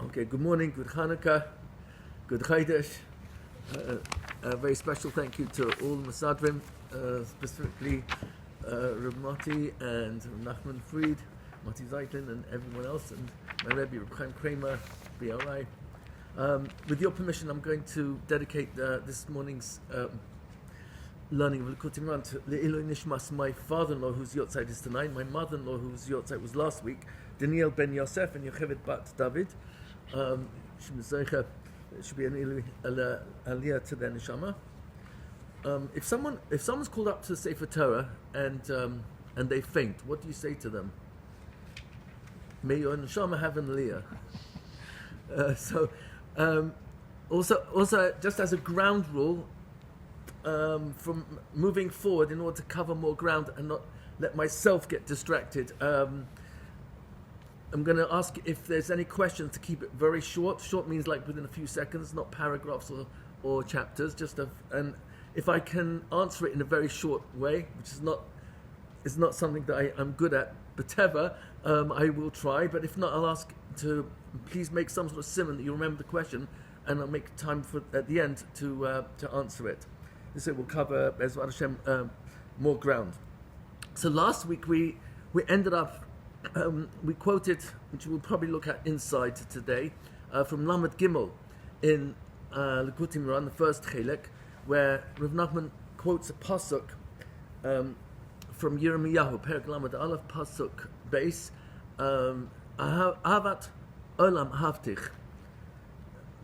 Okay, good morning, good Hanukkah, good Chodesh. A very special thank you to all the Masadrim, specifically Reb Moti and Nachman Fried, Moti Zeitlin and everyone else, and my Rebbe, Reb Chaim Kramer, BRI. With your permission, I'm going to dedicate this morning's learning of Likutim to Le'iloi Nishmas, my father-in-law whose Yotzeit is tonight, my mother-in-law whose Yotzeit was last week, Daniel ben Yosef and Yocheved bat David. Should be an aliyah to their neshama. If someone's called up to Sefer Torah and they faint, what do you say to them? May your neshama have an aliyah. Also, just as a ground rule, from moving forward in order to cover more ground and not let myself get distracted. I'm going to ask if there's any questions to keep it very short. Short means like within a few seconds, not paragraphs or chapters. And if I can answer it in a very short way, which is not something that I'm good at, but ever, I will try. But if not, I'll ask to please make some sort of simon that you remember the question, and I'll make time for at the end to answer it. This way we'll cover Bezrat Hashem more ground. So last week we ended up. We quoted, which we'll probably look at inside today, from Lamed Gimel in Likutim Moran, the first Chelek, where Rav Nachman quotes a pasuk from Yirmiyahu, Perek Lamed Aleph, pasuk base, Ahavat Olam Havtich.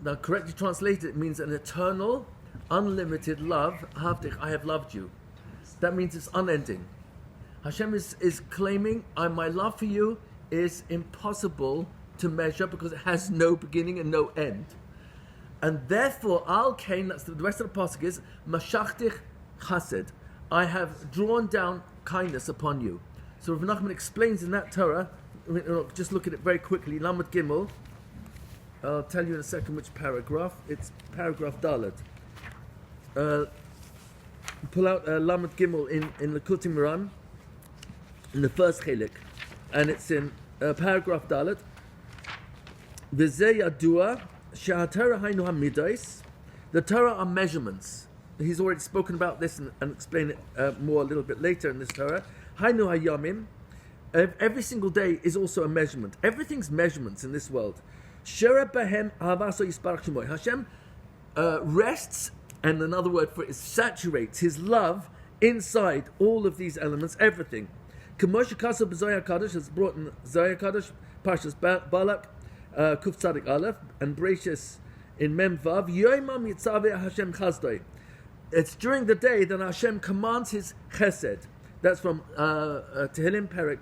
Now, correctly translated, it means an eternal, unlimited love. Havtich, I have loved you. That means it's unending. Hashem is claiming, my love for you is impossible to measure because it has no beginning and no end. And therefore, Al-Kain, that's the rest of the pasuk is, Mashachtich Chesed, I have drawn down kindness upon you. So Rav Nachman explains in that Torah, just look at it very quickly, Lamed Gimel, I'll tell you in a second which paragraph, it's paragraph Dalet. Pull out Lamed Gimel in Likutim Moran, in the first chelik, and it's in paragraph Dalet. V'zeh yadua she'haTorah hainu hamidos. The Torah are measurements. He's already spoken about this and explain it more a little bit later in this Torah. Hainu hayamim. Every single day is also a measurement. Everything's measurements in this world. Shera behem ahavaso yisparach shemoy. Hashem rests, and another word for it is saturates His love inside all of these elements, everything. K'moshe Kasab Zohar Kadosh is brought in Zohar Kadosh, Parshas Balak, Kuf Tzadik Aleph, and Bereshis in Mem Vav. Yoimam Yitzaveh Hashem Chazdoi. It's during the day that Hashem commands His Chesed. That's from Tehillim Perek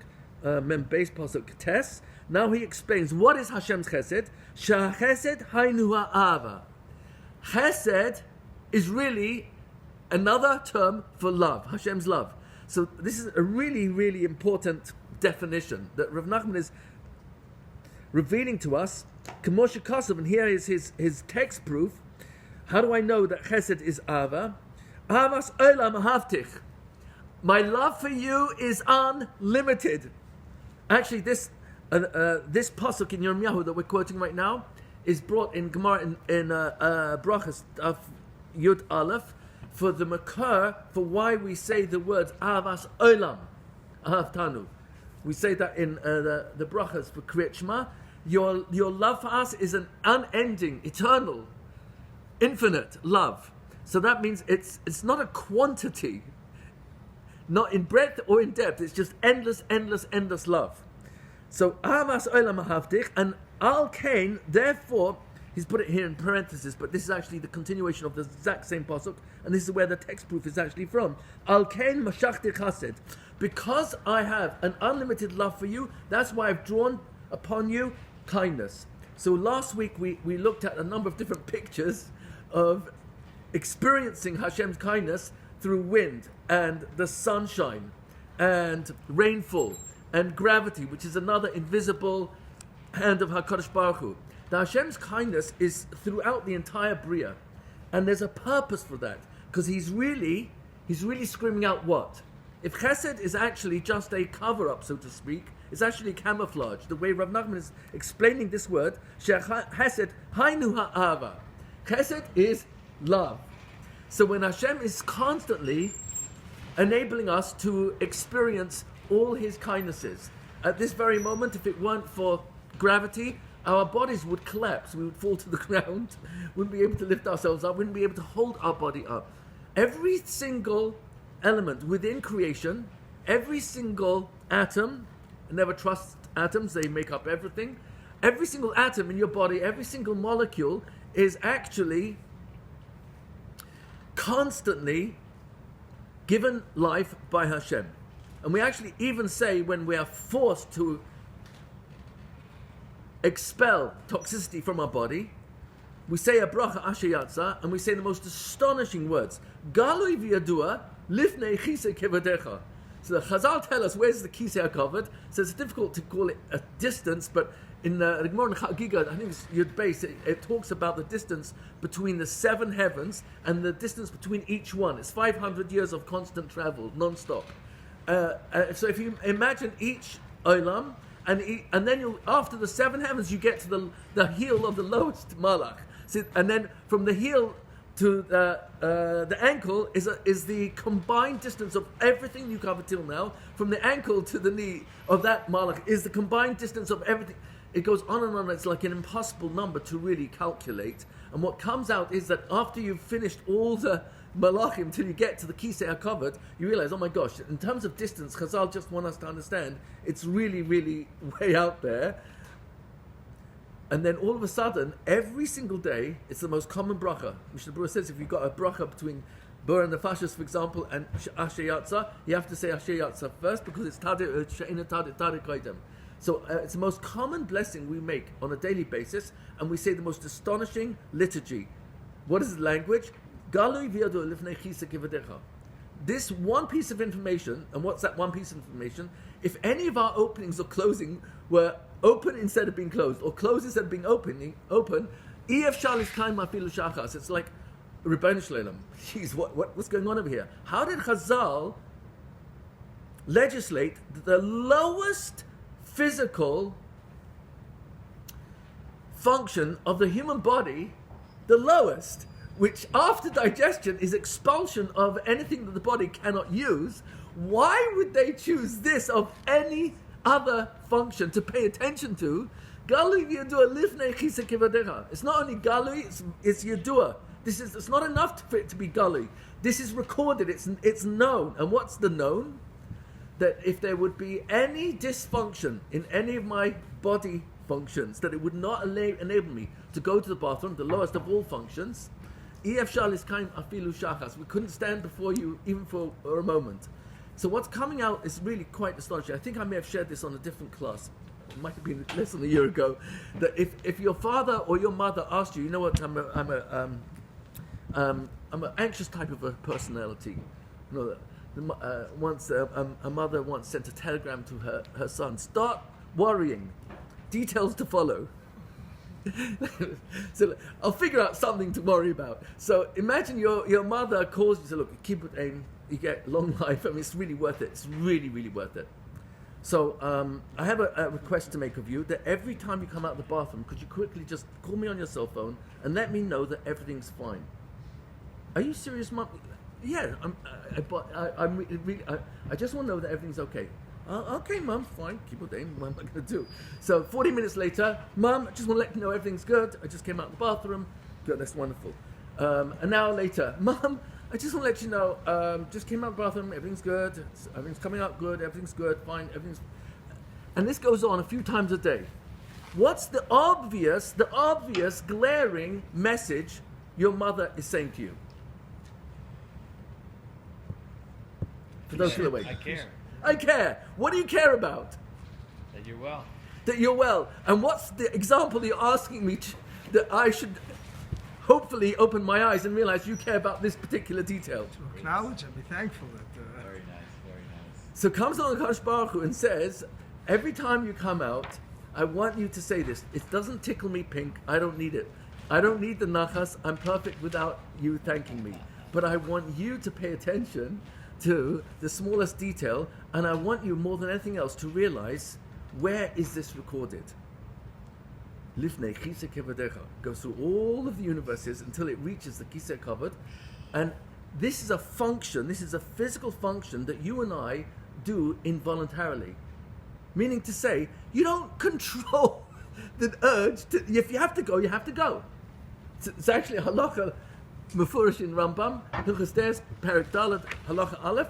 Mem Beis Pasuk Tes. Now he explains what is Hashem's Chesed. Shah Chesed Hainu Ha'ava. Chesed is really another term for love. Hashem's love. So this is a really, really important definition that Rav Nachman is revealing to us. K'moshe Kasav, and here is his text proof. How do I know that Chesed is Ava? Avas Olam Havtich. My love for you is unlimited. Actually, this pasuk in Yirmiyahu that we're quoting right now is brought in Gemara in Brachas of Yud Aleph, for the makar, for why we say the words Avas Olam, Ahavtanu. We say that in the brachas for Kriyat Shema. Your love for us is an unending, eternal, infinite love. So that means it's not a quantity, not in breadth or in depth. It's just endless, endless, endless love. So Avas Olam Ahavtich, and Al-Kain, therefore, he's put it here in parentheses, but this is actually the continuation of the exact same pasuk, and this is where the text proof is actually from. Al-Kain Mashachti Chesed. Because I have an unlimited love for you, that's why I've drawn upon you kindness. So last week we looked at a number of different pictures of experiencing Hashem's kindness through wind and the sunshine and rainfall and gravity, which is another invisible hand of HaKadosh Baruch Hu. Now Hashem's kindness is throughout the entire Bria, and there's a purpose for that, because he's really screaming out what? If Chesed is actually just a cover-up, so to speak, is actually camouflage. The way Rav Nachman is explaining this word, Chesed, Hainu ha'ava. Chesed is love. So when Hashem is constantly enabling us to experience all His kindnesses, at this very moment, if it weren't for gravity, our bodies would collapse. We would fall to the ground, wouldn't be able to lift ourselves up, wouldn't be able to hold our body up. Every single element within creation, every single atom, never trust atoms, they make up everything. Every single atom in your body, every single molecule is actually constantly given life by Hashem. And we actually even say when we are forced to expel toxicity from our body, we say a bracha asher yatsa, and we say the most astonishing words. Galui v'yadua lifnei chisei kevadecha. So the Chazal tell us where's the kisei covered. So it's difficult to call it a distance, but in the Gemara in Chagiga, I think it's Yud Beis, it talks about the distance between the 7 heavens and the distance between each one. It's 500 years of constant travel, non-stop. So if you imagine each olam, and then you, after the 7 heavens, you get to the heel of the lowest malach. So, and then from the heel to the ankle is the combined distance of everything you covered till now. From the ankle to the knee of that malach is the combined distance of everything. It goes on and on. It's like an impossible number to really calculate. And what comes out is that after you've finished all the malachim till you get to the kisei covered, you realize, oh my gosh, in terms of distance, Chazal just want us to understand it's really, really way out there. And then all of a sudden, every single day, it's the most common bracha. Mishnah Berurah says if you've got a bracha between Bur and Nefashos, for example, and Asher Yatsa, you have to say Asher Yatsa first because it's Tadir Koydem. So it's the most common blessing we make on a daily basis, and we say the most astonishing liturgy. What is the language? Galui v'yadu lifnei chisei kevadecha. This one piece of information, and what's that one piece of information? If any of our openings or closing were open instead of being closed, or closed instead of being open, EF Shalis Kaim Afilu Shachas. It's like Rebbeinu Shalom. Jeez, what's going on over here? How did Chazal legislate the lowest physical function of the human body, the lowest, which after digestion is expulsion of anything that the body cannot use? Why would they choose this of any other function to pay attention to? Galui v'yadua lifnei chisei kevadecha. It's not only galui, it's yadua. It's not enough for it to be galui. This is recorded, it's known. And what's the known? That if there would be any dysfunction in any of my body functions, that it would not enable me to go to the bathroom, the lowest of all functions. EF Shalis Kaim Afilu Shachas. We couldn't stand before you even for a moment. So what's coming out is really quite astonishing. I think I may have shared this on a different class. It might have been less than a year ago. That if your father or your mother asked you, you know what, I'm an anxious type of a personality. You know, once a mother once sent a telegram to her son. Start worrying. Details to follow. So I'll figure out something to worry about. So imagine your mother calls you, so look, keep it aim, you get long life. I mean, it's really worth it. It's really, really worth it. So I have a request to make of you, that every time you come out of the bathroom, could you quickly just call me on your cell phone and let me know that everything's fine? Are you serious, Mom? Yeah, I just want to know that everything's okay. Okay, Mum, fine, keep it in. What am I going to do? So 40 minutes later, Mum, I just want to let you know everything's good. I just came out of the bathroom. Good, that's wonderful. An hour later, Mum, I just want to let you know, just came out of the bathroom, everything's good. Everything's coming out good, everything's good, fine, everything's... And this goes on a few times a day. What's the obvious glaring message your mother is saying to you? For those who are awake. I care. I care. What do you care about? That you're well. That you're well. And what's the example you're asking me that I should hopefully open my eyes and realize you care about this particular detail? To acknowledge and be thankful that... Very nice, very nice. So comes along the Kadosh Baruch Hu and says, every time you come out, I want you to say this. It doesn't tickle me pink. I don't need it. I don't need the nachas. I'm perfect without you thanking me. But I want you to pay attention to the smallest detail, and I want you more than anything else to realize where is this recorded? Lifnei Chisei Kevodecha goes through all of the universes until it reaches the Chisei Kavod, and this is a function, this is a physical function that you and I do involuntarily. Meaning to say, you don't control the urge to, if you have to go, you have to go. It's actually halacha mefurish in Rambam, Hilchos Deis, Perek Dalet, halacha Aleph,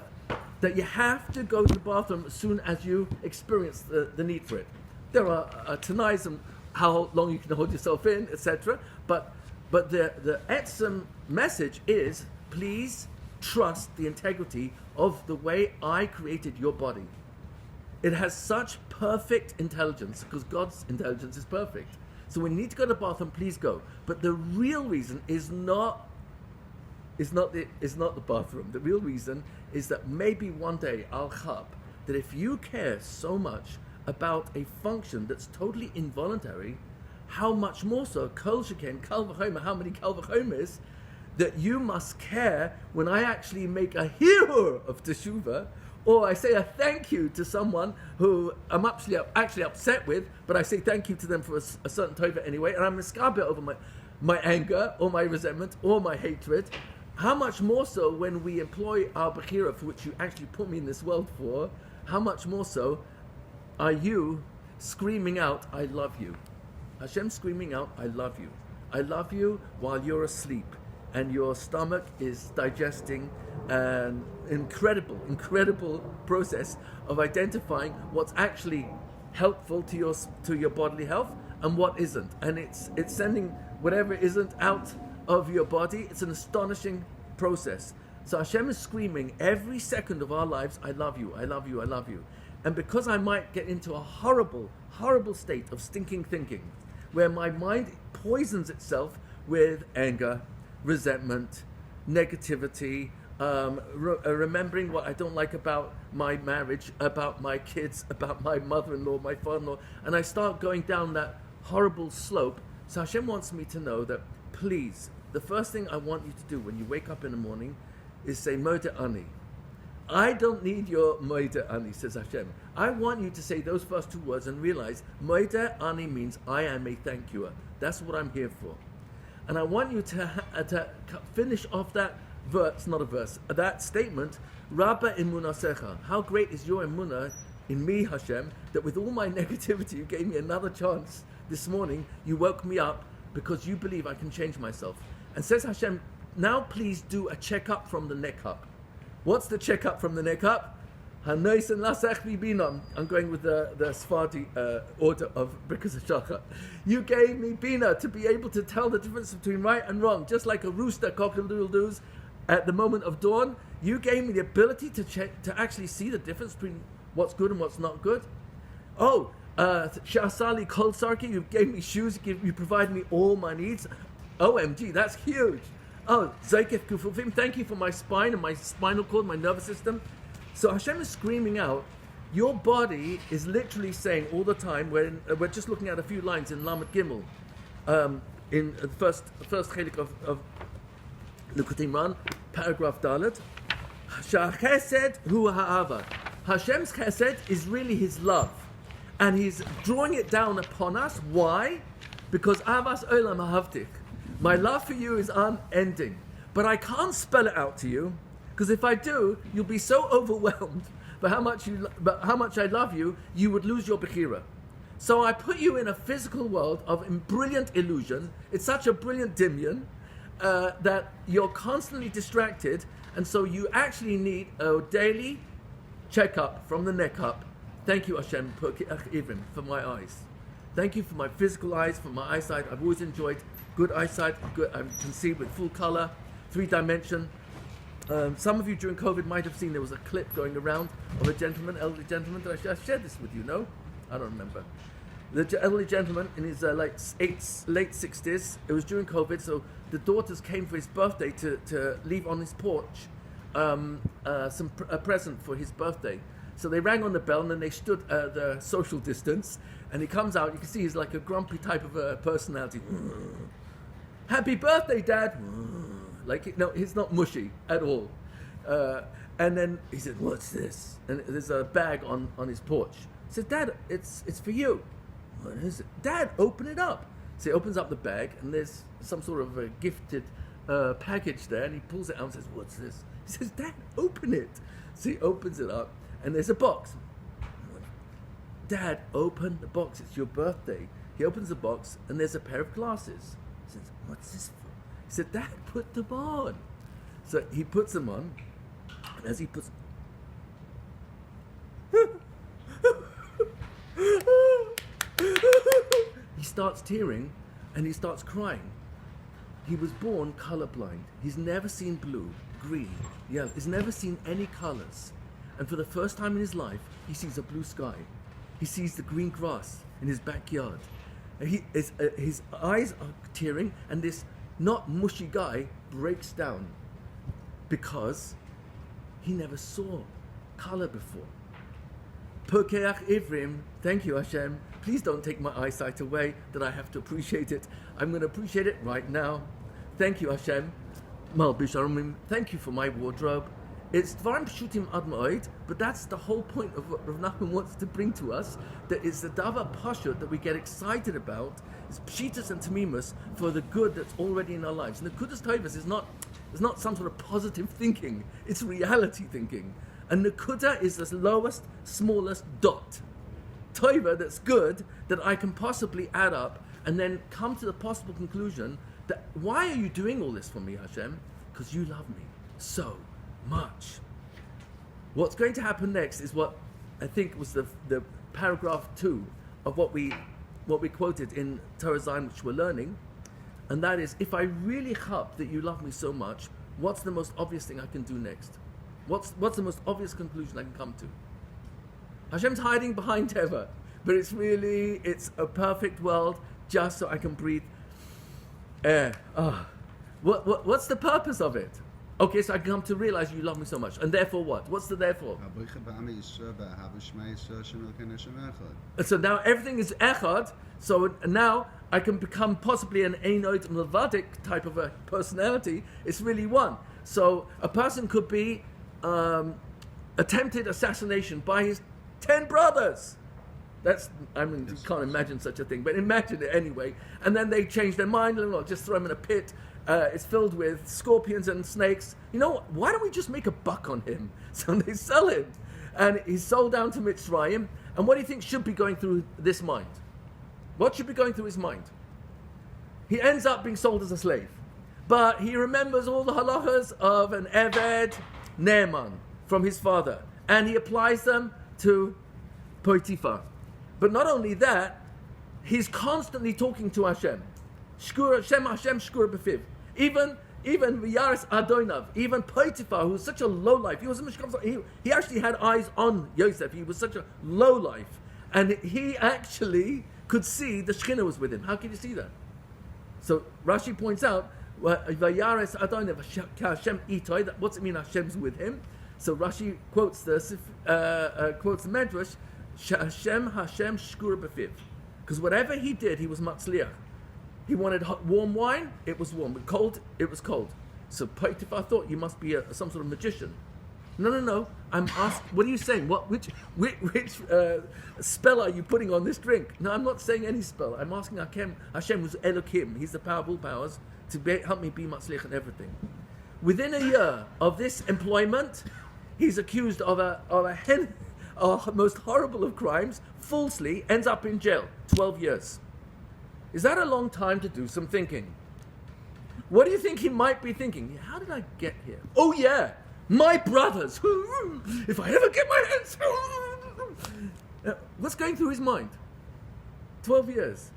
that you have to go to the bathroom as soon as you experience the need for it. There are tanais on how long you can hold yourself in, etc. But the etzem message is, please trust the integrity of the way I created your body. It has such perfect intelligence because God's intelligence is perfect. So when you need to go to the bathroom, please go. But the real reason is not the bathroom. The real reason is that maybe one day I'll chab that if you care so much about a function that's totally involuntary, how much more so kol sheken kal v'chomer, how many kal v'chomers that you must care when I actually make a shiur of teshuvah, or I say a thank you to someone who I'm actually upset with, but I say thank you to them for a certain tova anyway, and I'm miskaber over my anger, or my resentment, or my hatred. How much more so when we employ our bechira, for which you actually put me in this world for, how much more so are you screaming out, I love you. Hashem screaming out, I love you. I love you while you're asleep and your stomach is digesting an incredible process of identifying what's actually helpful to your bodily health and what isn't. And it's sending whatever isn't out of your body. It's an astonishing process. So Hashem is screaming every second of our lives, I love you, I love you, I love you. And because I might get into a horrible state of stinking thinking, where my mind poisons itself with anger, resentment, negativity, remembering what I don't like about my marriage, about my kids, about my mother-in-law, my father-in-law, and I start going down that horrible slope. So Hashem wants me to know that, please, the first thing I want you to do when you wake up in the morning is say, Modeh Ani. I don't need your Modeh Ani, says Hashem. I want you to say those first two words and realize Modeh Ani means I am a thank youer. That's what I'm here for. And I want you to finish off that verse, not a verse, that statement, Rabba Emunasecha. How great is your emunah in me, Hashem, that with all my negativity, you gave me another chance this morning. You woke me up because you believe I can change myself. And says Hashem, now please do a checkup from the neck up. What's the checkup from the neck up? I'm going with the Sephardi order of Birkas HaShachar. You gave me bina to be able to tell the difference between right and wrong, just like a rooster cock-a-doodle-doos at the moment of dawn. You gave me the ability to actually see the difference between what's good and what's not good. Oh, Shasali Kol Sarki, you gave me shoes, you provided me all my needs. OMG, that's huge. Oh, Zaykef Kufufim, thank you for my spine and my spinal cord, my nervous system. So Hashem is screaming out, your body is literally saying all the time, we're just looking at a few lines in Lamed Gimel, in the first chelik of Likutim, paragraph Dalet, Shachesed hu ha'ava. Hashem's chesed is really his love. And he's drawing it down upon us. Why? Because Avas Olam Ahavtik. My love for you is unending. But I can't spell it out to you, because if I do, you'll be so overwhelmed by how much I love you, you would lose your bechira. So I put you in a physical world of brilliant illusion. It's such a brilliant dimyon that you're constantly distracted, and so you actually need a daily checkup from the neck up. Thank you, Hashem, for my eyes. Thank you for my physical eyes, for my eyesight. I've always enjoyed good eyesight. I can see with full color, 3-dimension. Some of you during COVID might have seen there was a clip going around of a gentleman, elderly gentleman. Did I share this with you? No? I don't remember. The elderly gentleman in his late 60s. It was during COVID, so the daughters came for his birthday to leave on his porch a present for his birthday. So they rang on the bell and then they stood at the social distance, and he comes out. You can see he's like a grumpy type of a personality. Happy birthday, Dad. No, he's not mushy at all. And then he said, what's this? And there's a bag on his porch. He says, Dad, it's for you. What is it? Dad, open it up. So he opens up the bag, and there's some sort of a gifted package there, and he pulls it out and says, what's this? He says, Dad, open it. So he opens it up, and there's a box. Dad, open the box. It's your birthday. He opens the box, and there's a pair of glasses. He says, what's this for? He said, Dad, put them on. So he puts them on, and as he puts... he starts tearing, and he starts crying. He was born colorblind. He's never seen blue, green, yellow. He's never seen any colors. And for the first time in his life, he sees a blue sky. He sees the green grass in his backyard. And his eyes are tearing, and this not mushy guy breaks down because he never saw color before. Pokeach Ivrim, thank you Hashem. Please don't take my eyesight away that I have to appreciate it. I'm going to appreciate it right now. Thank you Hashem. Malbish Arumim, thank you for my wardrobe. It's Dvarim Pshutim Ad Ma'od, but that's the whole point of what Rav Nachman wants to bring to us, that it's the Davar Pashut that we get excited about, it's Pshitas and Tamimus for the good that's already in our lives. And the Kudas Tovas is not some sort of positive thinking, it's reality thinking. And Nakuda is the lowest, smallest dot. Tova that's good, that I can possibly add up and then come to the possible conclusion that why are you doing all this for me, Hashem? Because you love me so much. What's going to happen next is what I think was the paragraph 2 of what we quoted in Torah Zion, which we're learning, and that is, if I really hope that you love me so much, what's the most obvious thing I can do next? What's the most obvious conclusion I can come to? Hashem's hiding behind Teva, but it's a perfect world just so I can breathe air. What's the purpose of it? Okay, so I come to realize you love me so much. And therefore what? What's the therefore? And so now everything is echad, so now I can become possibly an Einoid Mlavadik type of a personality. It's really one. So a person could be attempted assassination by his 10 brothers. You can't imagine such a thing, but imagine it anyway. And then they change their mind and just throw him in a pit. It's filled with scorpions and snakes. You know what? Why don't we just make a buck on him? So they sell him. And he's sold down to Mitzrayim. And what do you think should be going through this mind? What should be going through his mind? He ends up being sold as a slave. But he remembers all the halachas of an Eved Ne'eman from his father. And he applies them to Potiphar. But not only that, he's constantly talking to Hashem. Shkur Hashem, Hashem Shkur B'fiv. Even V'yaris Adoinav, even Potiphar, who was such a low life, he actually had eyes on Yosef. He was such a low life, and he actually could see the Shekhinah was with him. How can you see that? So Rashi points out, V'yaris Adoinav Hashem Itoi. What's it mean? Hashem's with him. So Rashi quotes the Medrash, Hashem Shkur B'fiv, because whatever he did, he was matzliach. He wanted warm wine, it was warm. But cold, it was cold. So Potiphar thought you must be some sort of magician. No. I'm asked. What are you saying? Which spell are you putting on this drink? No, I'm not saying any spell. I'm asking Hashem was Elokim. He's the powerful powers to help me be matzliach and everything. Within a year of this employment, he's accused of a most horrible of crimes. Falsely ends up in jail. 12 years. Is that a long time to do some thinking? What do you think he might be thinking? How did I get here? Oh yeah, my brothers. If I ever get my hands... What's going through his mind? 12 years.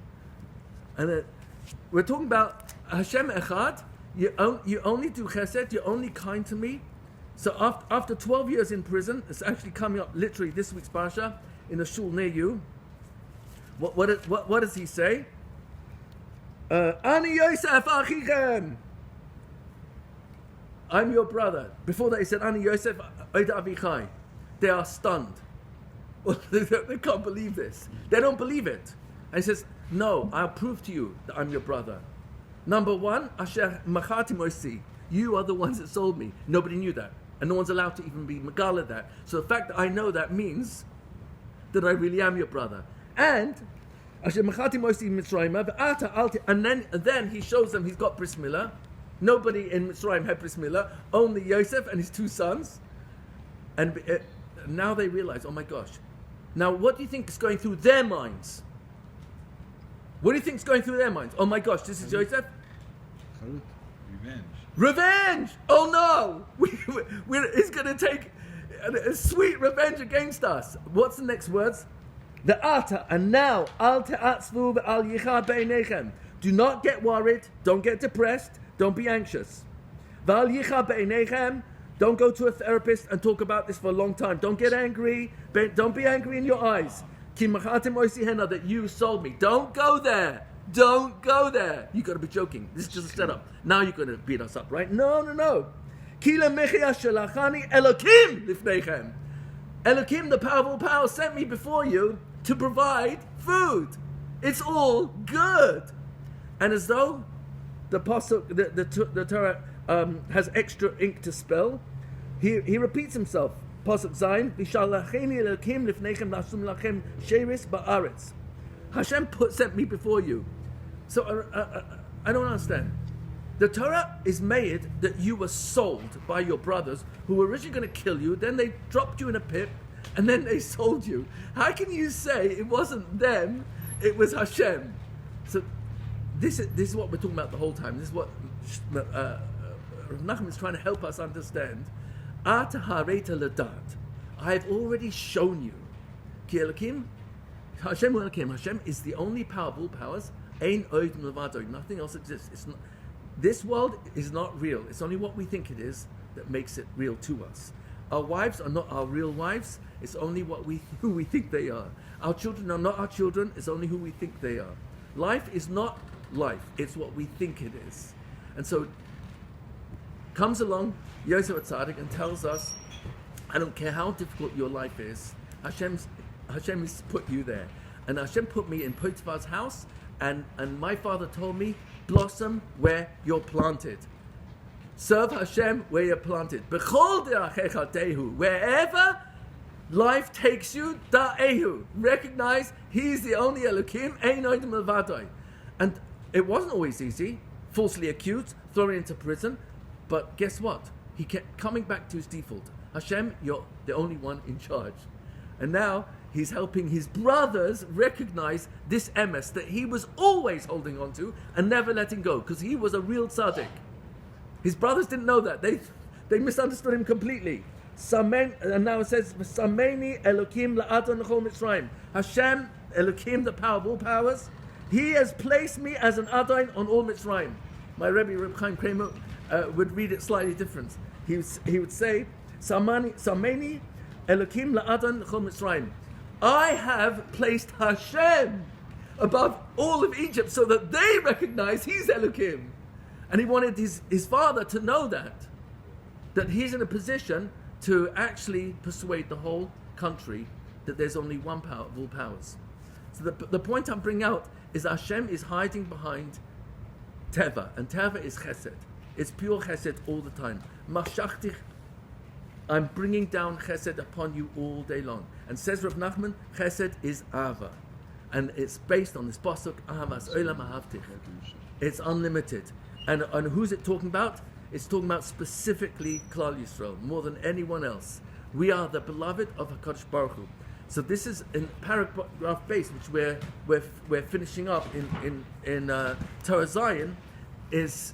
And we're talking about Hashem Echad. You only do chesed, you're only kind to me. So after 12 years in prison, it's actually coming up literally this week's parasha in a shul near you. What does he say? Ani Yosef Achichem. I'm your brother. Before that he said, Ani Yosef Oida Avichai. They are stunned. They can't believe this. They don't believe it. And he says, no, I'll prove to you that I'm your brother. Number one, Asher Machati Moisi. You are the ones that sold me. Nobody knew that. And no one's allowed to even be Megala that. So the fact that I know that means that I really am your brother. And then he shows them he's got bris milah. Nobody in Mitzrayim had bris milah, only Yosef and his two sons. And now they realize, oh my gosh. Now what do you think is going through their minds? What do you think is going through their minds? Oh my gosh, this is Yosef? Revenge! Oh no! He's going to take a sweet revenge against us. What's the next words? The ata, and now, al te'atzvu ve'al yicha be'einechem. Do not get worried, don't get depressed, don't be anxious. Ve'al yicha be'einechem, don't go to a therapist and talk about this for a long time. Don't get angry, don't be angry in your eyes. Ki machatem oisi hena, that you sold me. Don't go there. Don't go there. You got to be joking. This is just a setup. Now you're going to beat us up, right? No. Kila mechia shalachani Elokim lifneichem. Elokim, the powerful power, sent me before you to provide food. It's all good. And as though the pasuk, the Torah has extra ink to spell, he repeats himself. Pasuk Zayin, Vishalacheni Elokim lifneichem lasum lachem sheris ba'aretz. Hashem sent me before you. So I don't understand. The Torah is made that you were sold by your brothers who were originally going to kill you, then they dropped you in a pit, and then they sold you. How can you say it wasn't them, it was Hashem? So this is what we're talking about the whole time. This is what Rav Nachman is trying to help us understand. Ata hareta ledat. I have already shown you. Ki Elokim, Hashem Elokim. Hashem is the only powerful powers. Ein oid milvado. Nothing else exists. It's not. This world is not real. It's only what we think it is that makes it real to us. Our wives are not our real wives. It's only who we think they are. Our children are not our children. It's only who we think they are. Life is not life. It's what we think it is. And so comes along Yosef HaTzadik and tells us, I don't care how difficult your life is, Hashem has put you there. And Hashem put me in Potiphar's house, and my father told me, blossom where you're planted. Serve Hashem where you're planted. B'chol derachecha tehu. Wherever life takes you, da'ehu. Recognize He's the only Elokim, ein oid milvadoi. And it wasn't always easy. Falsely accused, thrown into prison. But guess what? He kept coming back to his default. Hashem, you're the only one in charge. And now he's helping his brothers recognize this emes that he was always holding on to and never letting go, because he was a real tzaddik. His brothers didn't know that. They misunderstood him completely. And now it says, Sameni Elokim la'adon l'chol Mitzrayim. Hashem, Elokim, the power of all powers, He has placed me as an Adon on all Mitzrayim. My Rebbe, Reb Chaim Kramer, would read it slightly different. He would say, Sameni Elokim la'adon l'chol Mitzrayim. I have placed Hashem above all of Egypt so that they recognize He's Elokim. And he wanted his father to know that he's in a position to actually persuade the whole country that there's only one power of all powers. So the point I'm bringing out is Hashem is hiding behind Teva, and Teva is Chesed. It's pure Chesed all the time. Machshachtich, I'm bringing down Chesed upon you all day long. And says Rav Nachman, Chesed is Ava. And it's based on this pasuk, Ahavas Olam Ahavtich. It's unlimited. And who's it talking about? It's talking about specifically Klal Yisrael, more than anyone else. We are the beloved of HaKadosh Baruch Hu. So this is in paragraph base, which we're finishing up in Torah Zion. Is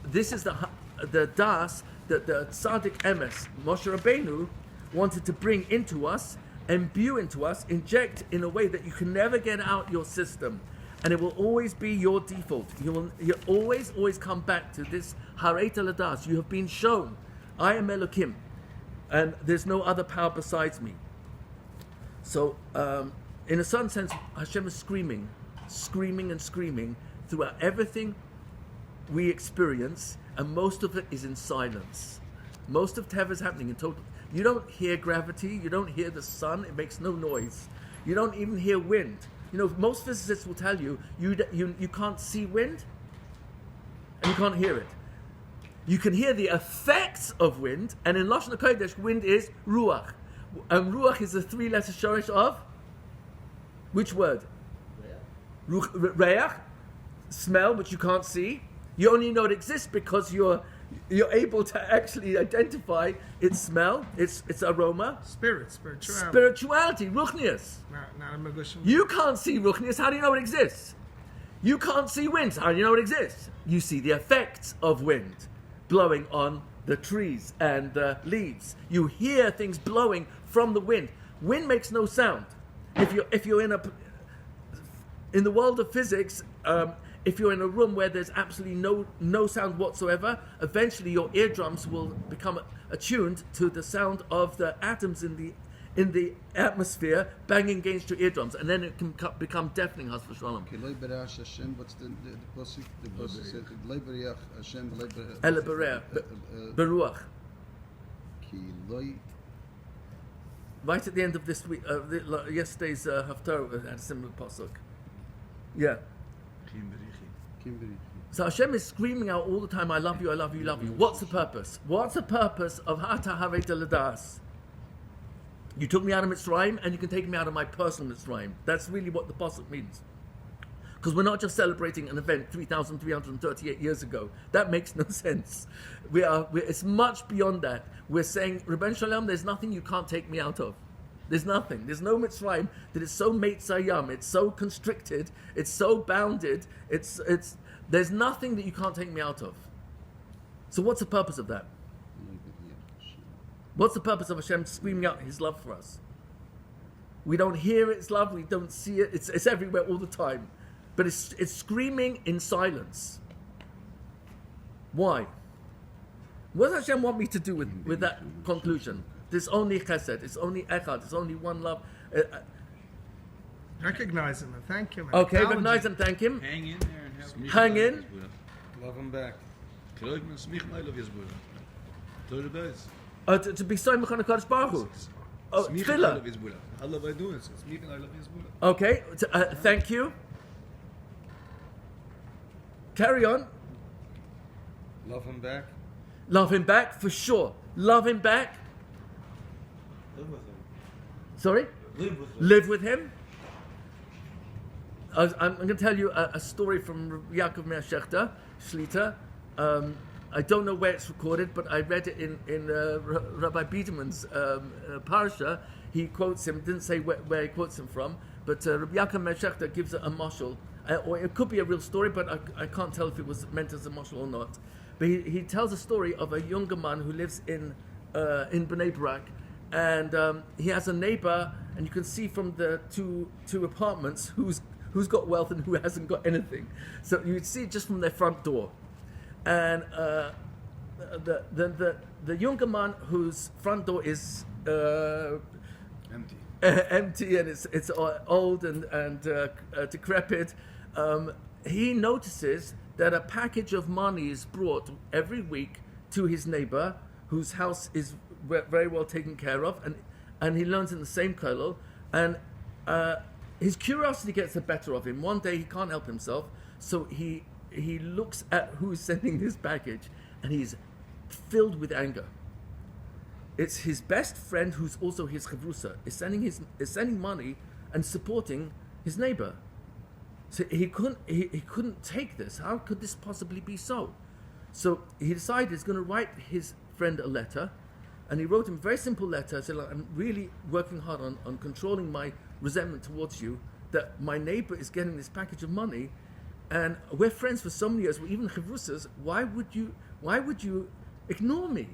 this is the das that the Tzaddik Emes Moshe Rabbeinu wanted to bring into us, imbue into us, inject in a way that you can never get out your system. And it will always be your default. You'll always come back to this Hareta Ladas. You have been shown, I am Elokim, and there's no other power besides me. So, in a certain sense, Hashem is screaming throughout everything we experience, and most of it is in silence. Most of Teva is happening in total. You don't hear gravity, you don't hear the sun, it makes no noise. You don't even hear wind. You know, most physicists will tell you can't see wind and you can't hear it. You can hear the effects of wind, and in Lashon HaKodesh, wind is ruach. And ruach is a three-letter shorish of which word? Reach, smell, which you can't see. You only know it exists because you're able to actually identify its smell, its aroma. Spirituality, ruchnius. Not a Megushim. You can't see ruchnius. How do you know it exists? You can't see wind. How do you know it exists? You see the effects of wind blowing on the trees and the leaves. You hear things blowing from the wind. Wind makes no sound. If you're in the world of physics, if you're in a room where there's absolutely no sound whatsoever, eventually your eardrums will become attuned to the sound of the atoms in the atmosphere banging against your eardrums, and then it can become deafening. Has v'shalom. What's the pasuk? The pasuk said, "Lo b'riach Hashem, lo Ela b'reach, beruach." Right at the end of this week, yesterday's haftarah had a similar pasuk. Yeah. So Hashem is screaming out all the time, "I love you, I love you, I love you." What's the purpose? What's the purpose of Hata Haveta Ladas? You took me out of Mitzrayim, and you can take me out of my personal Mitzrayim. That's really what the pasuk means. Because we're not just celebrating an event 3,338 years ago. That makes no sense. It's much beyond that. We're saying, Rebbein Shalom, there's nothing you can't take me out of. There's nothing. There's no Mitzrayim that is so meitzayam. It's so constricted. It's so bounded. There's nothing that you can't take me out of. So what's the purpose of that? What's the purpose of Hashem screaming out His love for us? We don't hear its love. We don't see it. It's everywhere all the time. But it's screaming in silence. Why? What does Hashem want me to do with that conclusion? There's only chesed. It's only echad. It's only one love. Recognize him and thank him. And Okay, acknowledge recognize him. and thank Him. Hang in there and help me. Hang in. Love him back. To be so mechanic Kadosh Baruch Hu. Oh, tefillah. Okay, thank you. Carry on. Love him back. Love Him back for sure. Love Him back. Live with him. Sorry? Live with him. Live with Him. I'm going to tell you a story from Yaakov Meir Shechter, Shlita. I don't know where it's recorded, but I read it in Rabbi Biederman's parasha. He quotes him, didn't say where he quotes him from, but Rabbi Yaakov Meir Shechter gives a mashal. Or it could be a real story, but I can't tell if it was meant as a mashal or not. But he tells a story of a younger man who lives in Bnei Brak, and he has a neighbor, and you can see from the two apartments who's got wealth and who hasn't got anything. So you would see it just from their front door. And the younger man whose front door is empty and it's old and decrepit, he notices that a package of money is brought every week to his neighbor, whose house is very well taken care of, and he learns in the same kollel, and his curiosity gets the better of him. One day he can't help himself, so he looks at who's sending this package, and he's filled with anger. It's his best friend, who's also his chavrusa, is sending money and supporting his neighbor. So he couldn't take this. How could this possibly be so? So he decided he's going to write his friend a letter, and he wrote him a very simple letter. Said, "I'm really working hard on controlling my resentment towards you, that my neighbor is getting this package of money, and we're friends for so many years, we're even chavrusas. Why would you ignore me?"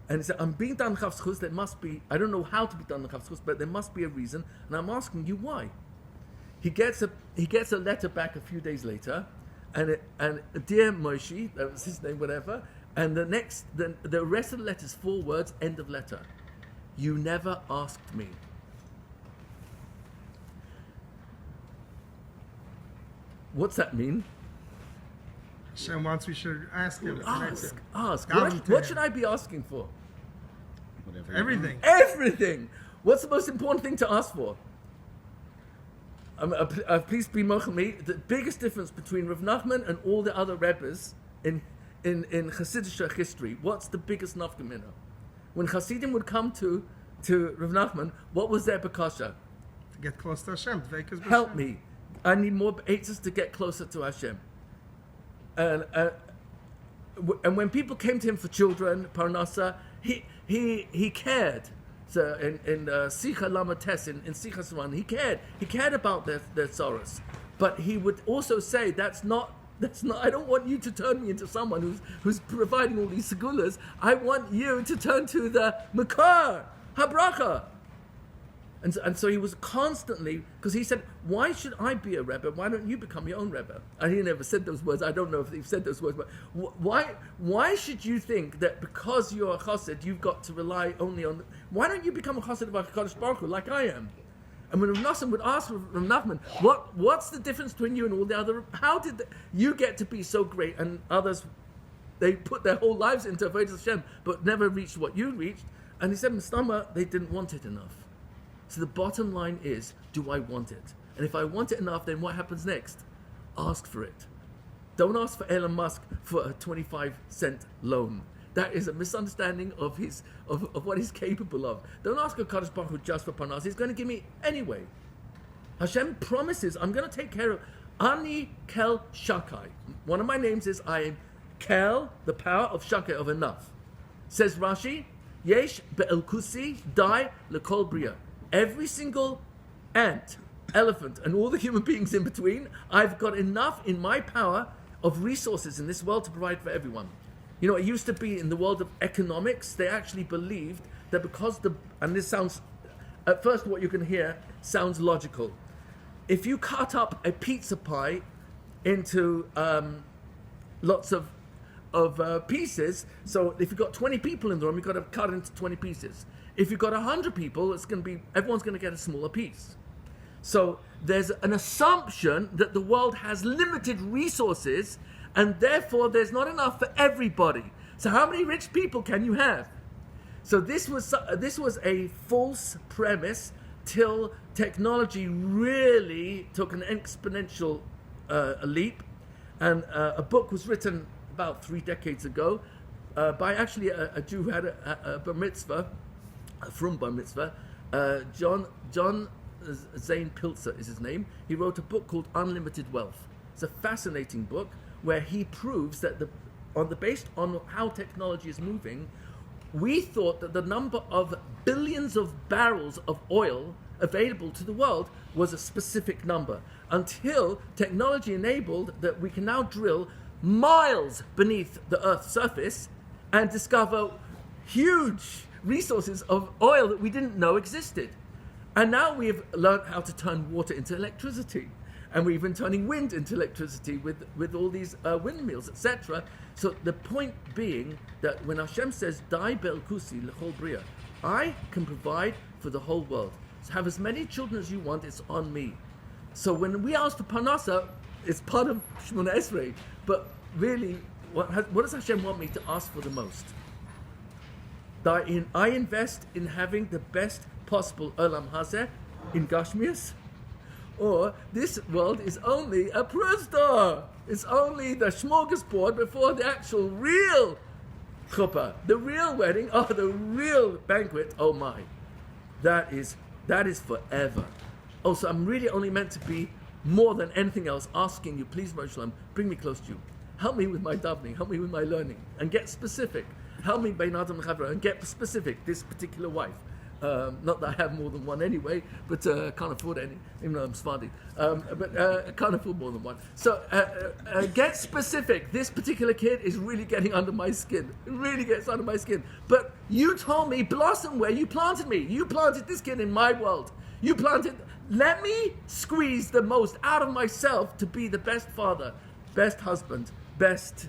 And he said, "I'm being done chavschus. There must be, I don't know how to be done chavschus, but there must be a reason, and I'm asking you why." He gets a letter back a few days later, and dear Moshe, that was his name, whatever. And the rest of the letter is 4 words, end of letter. You never asked me. What's that mean? Hashem wants we should ask him. Ask. Daven to What him. should I be asking for? Whatever. Everything. Everything. What's the most important thing to ask for? Please be mochel me. The biggest difference between Rav Nachman and all the other Rebbes in Hasidic history. What's the biggest nafkamina? When Hasidim would come to to Rav Nachman, what was their bakasha? To get close to Hashem. Dveikus Help b'Hashem. me. I need more eitzes to get closer to Hashem. And when people came to him for children, parnasa, he cared. So in Sicha Lamates, in Sicha Saran, he cared about their sorrows. But he would also say, that's not, I don't want you to turn me into someone who's providing all these segulas. I want you to turn to the Makar, Habracha. And so he was constantly, because he said, why should I be a Rebbe? Why don't you become your own Rebbe? And he never said those words. I don't know if he said those words, but why should you think that because you're a chassid, you've got to rely only on, why don't you become a chassid of HaKadosh Baruch Hu like I am? And when Rav Nosson would ask Rav Nachman, what's the difference between you and all the other, how did you get to be so great and others, they put their whole lives into Avodas Hashem, but never reached what you reached? And he said, Mistama, they didn't want it enough. So the bottom line is, do I want it? And if I want it enough, then what happens next? Ask for it. Don't ask for Elon Musk for a 25-cent loan. That is a misunderstanding of what he's capable of. Don't ask a Kadosh Baruch Hu just for panas. He's going to give me anyway. Hashem promises, I'm going to take care of Ani Kel Shakai. One of my names is I am Kel, the power of Shakai, of enough. Says Rashi, Yesh be'elkusi dai lekol bria. Every single ant, elephant, and all the human beings in between, I've got enough in my power of resources in this world to provide for everyone. You know, it used to be in the world of economics, they actually believed that because and this sounds, at first what you can hear sounds logical. If you cut up a pizza pie into lots of pieces, so if you've got 20 people in the room, you've got to cut it into 20 pieces. If you've got 100 people, everyone's going to get a smaller piece. So there's an assumption that the world has limited resources, and therefore there's not enough for everybody. So how many rich people can you have? So this was a false premise till technology really took an exponential leap, and a book was written about 3 decades ago by actually a Jew who had a bar mitzvah, from bar mitzvah, John Zane Pilzer is his name. He wrote a book called Unlimited Wealth. It's a fascinating book where he proves that based on how technology is moving, we thought that the number of billions of barrels of oil available to the world was a specific number, until technology enabled that we can now drill miles beneath the Earth's surface and discover huge resources of oil that we didn't know existed. And now we've learned how to turn water into electricity. And we've been turning wind into electricity with all these windmills, etc. So the point being that when Hashem says, Dai be'elkusi l'chol bria, I can provide for the whole world. So have as many children as you want, it's on me. So when we ask for parnasa, it's part of Shemona Esrei. But really, what does Hashem want me to ask for the most? I invest in having the best possible Olam Hazeh in Gashmias, or this world is only a prostor. It's only the smorgasbord before the actual real chuppah, the real wedding, the real banquet. Oh my, that is forever. Oh, so I'm really only meant to be more than anything else asking you, please, Moshe, bring me close to you. Help me with my davening, help me with my learning, and get specific. Help me bein adam l'chavra, and get specific. This particular wife. Not that I have more than one anyway, but can't afford any, even though I'm Sephardi. But can't afford more than one. So get specific. This particular kid is really getting under my skin. It really gets under my skin. But you told me, blossom where you planted me. You planted this kid in my world. You planted. Let me squeeze the most out of myself to be the best father, best husband, best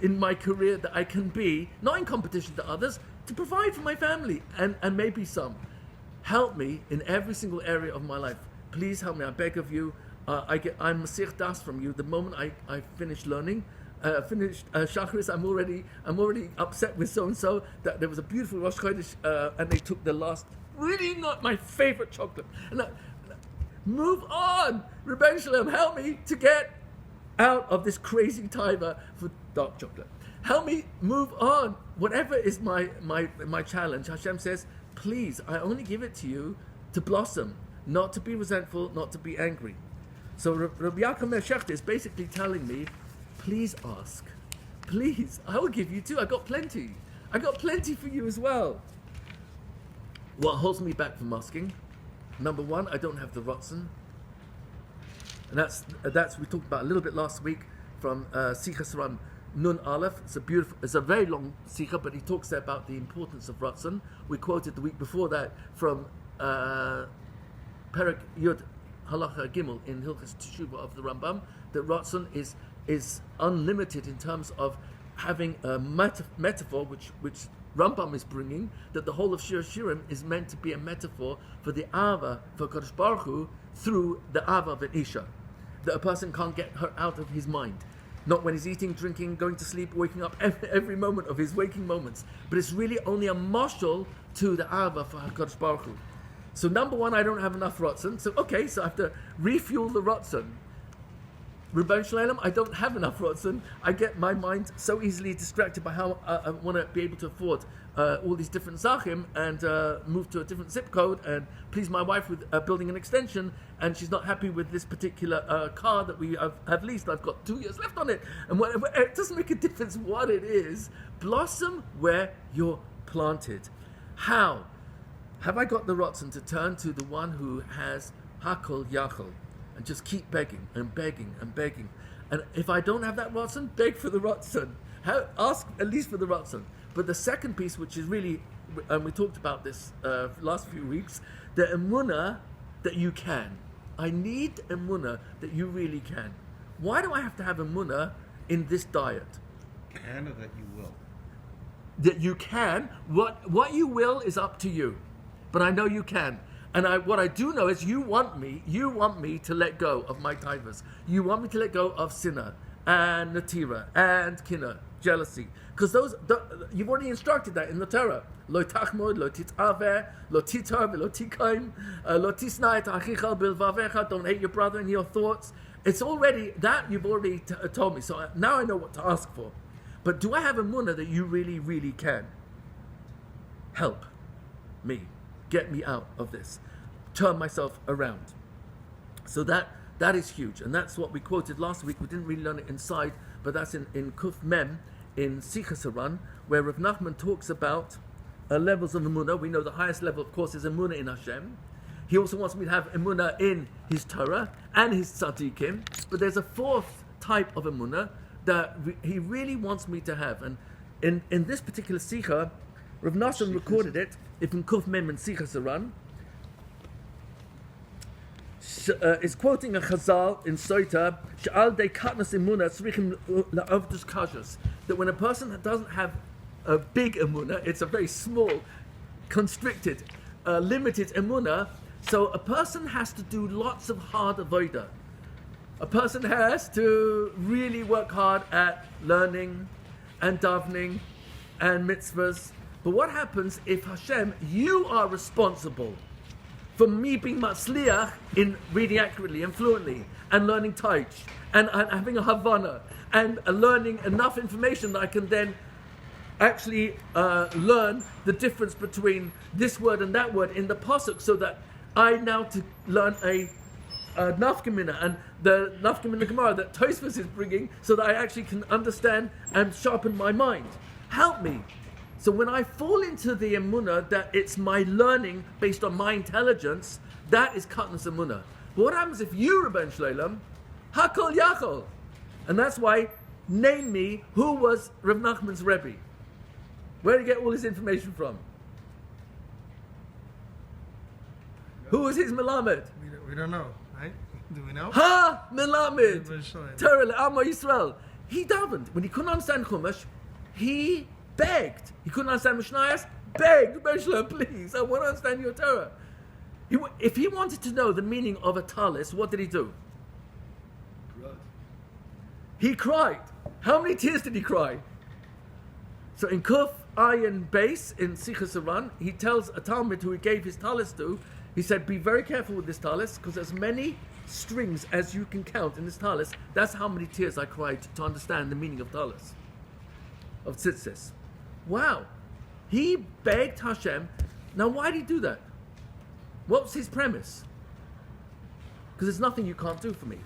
in my career that I can be, not in competition to others, to provide for my family and maybe some. Help me in every single area of my life. Please help me, I beg of you. I'm Masich Das from you. The moment I finish learning, finished Shachris, I'm already upset with so-and-so that there was a beautiful Rosh Chodesh and they took the last, really not my favorite chocolate. And move on! Rebbeinu Shalom, help me to get out of this crazy timer for dark chocolate. Help me move on. Whatever is my challenge, Hashem says, please, I only give it to you to blossom, not to be resentful, not to be angry. So Rabbi Yaakov Meir Shechter is basically telling me, please ask. Please, I will give you too. I got plenty. I got plenty for you as well. What holds me back from asking? Number one, I don't have the Ratzon. And that's we talked about a little bit last week from Sichas Ram Nun Aleph. It's a very long Sikha, but he talks there about the importance of Ratzon. We quoted the week before that from Perek Yud Halacha Gimel in Hilchas Teshuvah of the Rambam, that Ratzon is unlimited in terms of having a metaphor, which Rambam is bringing, that the whole of Shir Shirim is meant to be a metaphor for the Ava, for Kadosh Baruch Hu, through the Ava of an Isha. That a person can't get her out of his mind. Not when he's eating, drinking, going to sleep, waking up, every moment of his waking moments. But it's really only a mashal to the Ava for HaKadosh Baruch Hu. So number one, I don't have enough Ratzon. So okay, so I have to refuel the Ratzon. Rebbeinu Shalom, I don't have enough Ratzon. I get my mind so easily distracted by how I want to be able to afford all these different zachim and move to a different zip code and please my wife with building an extension, and she's not happy with this particular car that we have leased. I've got 2 years left on it, and whatever, it doesn't make a difference what it is. Blossom where you're planted. How have I got the Ratzon to turn to the one who has Hakol Yachol? And just keep begging and begging and begging. And if I don't have that Ratzon, beg for the Ratzon. Ask at least for the Ratzon. But the second piece, which is really, and we talked about this last few weeks, the emunah that you can. I need emunah that you really can. Why do I have to have emunah in this diet? Can or that you will? That you can. What you will is up to you. But I know you can. And what I do know is you want me to let go of my taivas. You want me to let go of sinner and natira and kinna, jealousy. Because you've already instructed that in the Torah. Lo tachmod, lo tit'aveh, lo titar, lo tikaim, lo tisna et achicha bilvavecha. Don't hate your brother in your thoughts. It's already, that you've already told me. So now I know what to ask for. But do I have a munah that you really, really can help me? Get me out of this. Turn myself around. So that is huge. And that's what we quoted last week. We didn't really learn it inside, but that's in Kuf Mem, in Sichas Haran, where Rav Nachman talks about levels of emunah. We know the highest level, of course, is emunah in Hashem. He also wants me to have emunah in his Torah and his tzaddikim. But there's a fourth type of emunah that he really wants me to have. And in this particular Sikha, Rav Nachman recorded it. If in Kuf Mem and Sichas Haran, is quoting a Chazal in Soita, Sha'al de katnas emunah tzrichim la'avdus kashas, that when a person doesn't have a big emunah, it's a very small, constricted, limited emunah, so a person has to do lots of hard avodah. A person has to really work hard at learning and davening and mitzvahs. But what happens if Hashem, you are responsible for me being matzliach in reading accurately and fluently and learning Taich and having a Havana and learning enough information that I can then actually learn the difference between this word and that word in the pasuk, so that I now to learn a nafkamina and the nafkamina Gemara that Tosfos is bringing, so that I actually can understand and sharpen my mind. Help me. So when I fall into the emunah that it's my learning based on my intelligence, that is katnas emunah. But what happens if you, Rebbeinu Shalom, hakol yachol? And that's why, name me, who was Rav Nachman's Rebbe? Where did he get all his information from? Who was his melamed? We don't know, right? Do we know? Ha! Melamed! Rebbeinu Shalom. Torah le'Amo Yisrael. He davened. When he couldn't understand Chumash, he begged. He couldn't understand Mishnayos, begged, Rebbeinu Shalom, please, I want to understand your Torah. If he wanted to know the meaning of a talis, what did he do? He cried. How many tears did he cry? So in Kuf Ayin Beis, in Sichas Haran, he tells a Talmud who he gave his talis to, he said, be very careful with this talis, because as many strings as you can count in this talis, that's how many tears I cried to understand the meaning of talis, of tzitzis. Wow. He begged Hashem, Now, why did he do that? What was his premise? Because there's nothing you can't do for me.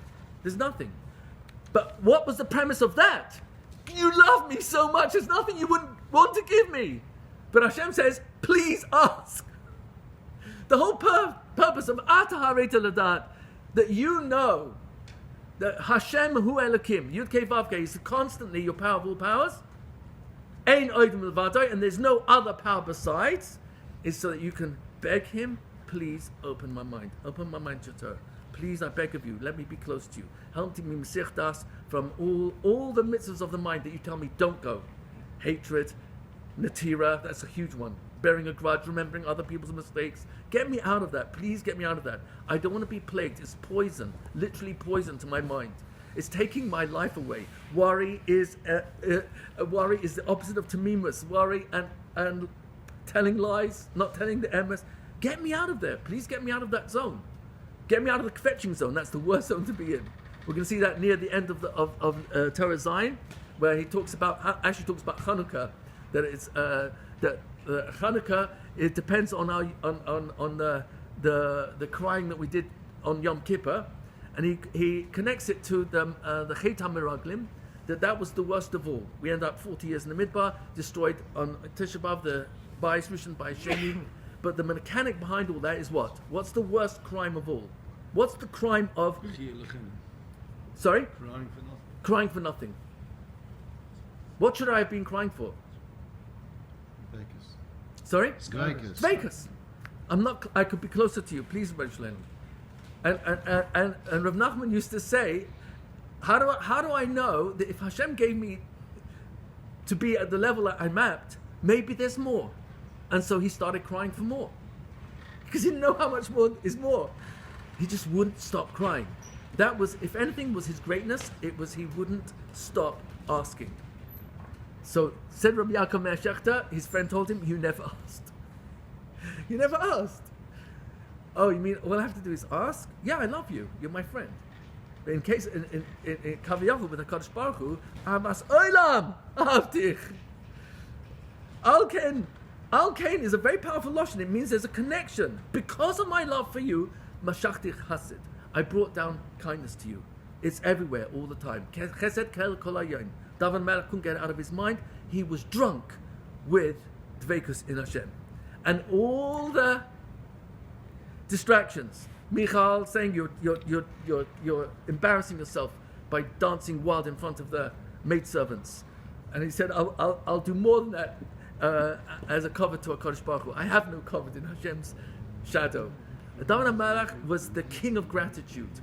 There's nothing. But what was the premise of that? You love me so much, there's nothing you wouldn't want to give me. But Hashem says, please ask. The whole purpose of Atah Harei Ladat, that you know that Hashem Hu Elokim, Yud Kei Vav Kei, is constantly your power of all powers. Ein Odim Levadai, and there's no other power besides, is so that you can beg him, please open my mind to your Torah. Please, I beg of you, let me be close to you. Help me Masich Das from all the mitzvahs of the mind that you tell me don't go. Hatred, Natira, that's a huge one. Bearing a grudge, remembering other people's mistakes. Get me out of that. Please get me out of that. I don't want to be plagued. It's poison, literally poison to my mind. It's taking my life away. Worry is the opposite of tamimus. Worry and telling lies, not telling the emes. Get me out of there. Please get me out of that zone. Get me out of the kvetching zone. That's the worst zone to be in. We're going to see that near the end of Torah Zion, where he talks about Chanukah. That it's that Chanukah, it depends on our on the crying that we did on Yom Kippur, and he connects it to the Chet HaMeraglim, that was the worst of all. We ended up 40 years in the Midbar, destroyed on Tisha B'Av, the Bayis Rishon, Bayis Sheni. But the mechanic behind all that is what? What's the worst crime of all? What's the crime of? Sorry? Crying for nothing. What should I have been crying for? Vekas. Sorry? Vekas. Vekas. I could be closer to you, please, Breslov. And Rav Nachman used to say, how do I know that if Hashem gave me to be at the level that I mapped, maybe there's more? And so he started crying for more. Because he didn't know how much more is more. He just wouldn't stop crying. That was, if anything was his greatness, it was he wouldn't stop asking. So, said Rabbi Yaakov Meir Shechter, his friend told him, you never asked. You never asked. Oh, you mean all I have to do is ask? Yeah, I love you. You're my friend. But in case, in Kaviyachol with the Kadosh Baruch Hu, Amas Olam Ahavtich. Al-Kain is a very powerful lashon. It means there's a connection. Because of my love for you, Mashachtich Hasid. I brought down kindness to you. It's everywhere, all the time. Chesed kel kol hayoim. David Melech couldn't get it out of his mind. He was drunk with dveikus in Hashem. And all the distractions. Michal saying you're embarrassing yourself by dancing wild in front of the maidservants. And he said, I'll do more than that. As a cover to a Kodesh Baruch Hu. I have no cover in Hashem's shadow. David HaMelech was the king of gratitude.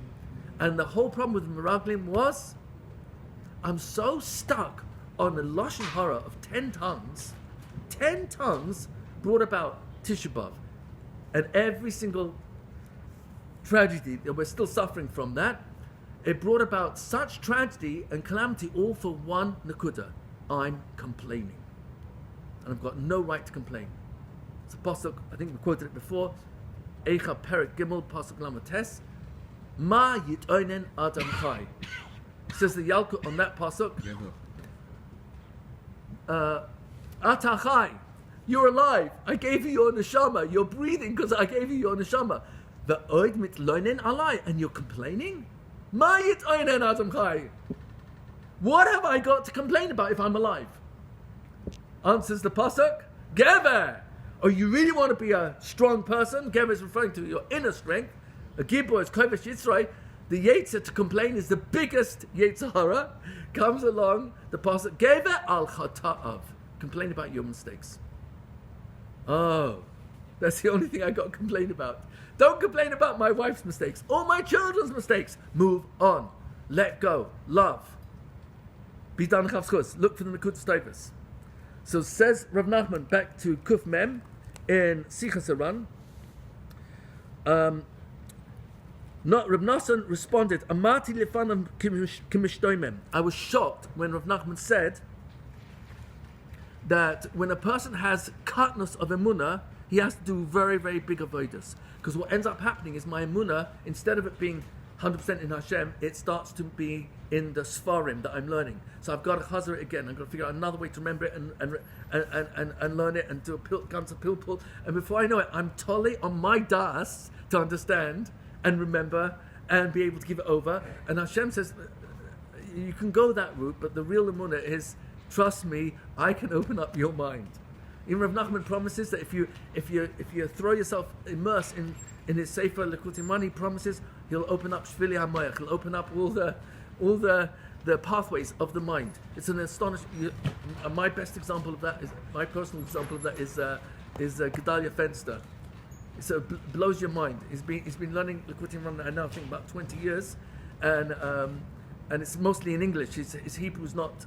And the whole problem with Meraglim was, I'm so stuck on the Lashon Hara of 10 tongues. 10 tongues brought about Tisha B'Av. And every single tragedy that we're still suffering from that, it brought about such tragedy and calamity all for one Nakuda. I'm complaining. And I've got no right to complain. It's a pasuk, I think we quoted it before. Eicha Perek Gimel, pasuk Lamates. Ma yitoinen Adam Chai. Says the Yalkut on that pasuk. Ata Chai. You're alive. I gave you your neshama. You're breathing because I gave you your neshama. The oid mit loinen alai. And you're complaining? Ma yitoinen Adam Chai. What have I got to complain about if I'm alive? Answers the pasuk, Gever. Oh, you really want to be a strong person? Gever is referring to your inner strength. A gibor is kovesh Yitzray. The yetzer to complain is the biggest yetzer hara. Comes along the pasuk, Gever al chata'av. Complain about your mistakes. Oh, that's the only thing I got to complain about. Don't complain about my wife's mistakes or my children's mistakes. Move on. Let go. Love. Bidan chavschus. Look for the Nekut Stovus. So says Rav Nachman back to Kuf Mem in Sichas Aran. Not Rav Nassan responded, Amati lefanam kimishtoimem. I was shocked when Rav Nachman said that when a person has katnus of emunah, he has to do very, very big avodas. Because what ends up happening is my emunah, instead of it being 100% in Hashem, it starts to be in the Sfarim that I'm learning. So I've got to chazar it again. I've got to figure out another way to remember it and learn it and do a pilpul. And before I know it, I'm totally on my das to understand and remember and be able to give it over. And Hashem says, you can go that route, but the real emunah is, trust me, I can open up your mind. Even Rav Nachman promises that if you throw yourself, immerse in his Sefer Likutim, he promises he'll open up Shvili HaMoyach, he'll open up all the pathways of the mind. It's an astonishing. My best example of that is, my personal example of that is Gedalia Fenster. It blows your mind. He's been learning Likutim now, I think about 20 years, and it's mostly in English. His Hebrew's not.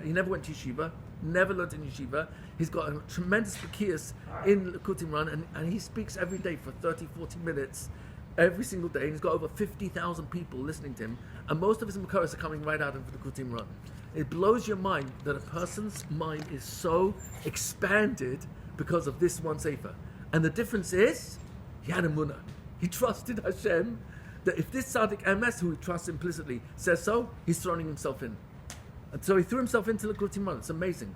He never went to yeshiva, never learned in yeshiva. He's got a tremendous bakiyas in Likutim and he speaks every day for 30, 40 minutes, every single day. And he's got over 50,000 people listening to him, and most of his makoros are coming right out of the Likutim Run. It blows your mind that a person's mind is so expanded because of this one sefer. And the difference is, he had emunah. He trusted Hashem, that if this tzaddik emes, who he trusts implicitly, says so, he's throwing himself in. And so he threw himself into the Likutim Run. It's amazing.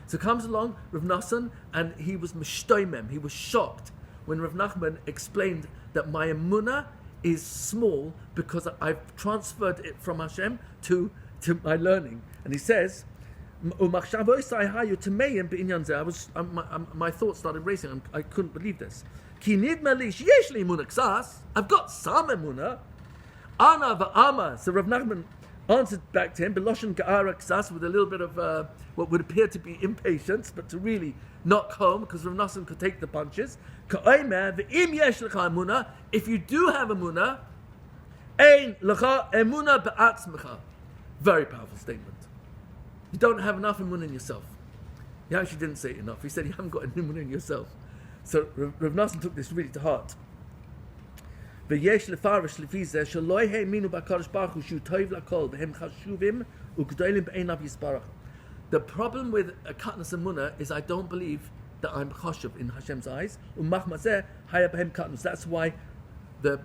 So comes along Rav Nassan, and he was mishtoimem. He was shocked when Rav Nachman explained that my emunah is small because I've transferred it from Hashem to my learning. And he says, my thoughts started racing. I couldn't believe this. I've got some emunah. Ana va'ama. So Rav Nachman answered back to him, Beloshen Ga'ara Ksas, with a little bit of what would appear to be impatience, but to really knock home, because Rav Nassan could take the punches. Ka'omer ve'im yesh lecha emunah, if you do have emunah, ein lecha emunah be'atzmecha. Very powerful statement. You don't have enough emunah in yourself. He actually didn't say it enough. He said you haven't got an emunah in yourself. So Rav Nassan took this really to heart. ויש לפרש לפי זה שלא האמינו בקדוש ברוך הוא שהוא טוב לכל והם חשובים וגדולים בעיניו יסברך. The problem with a katnas emunah is I don't believe that I'm chashuv in Hashem's eyes. Umachma zeh haya b'hem katnas. That's why the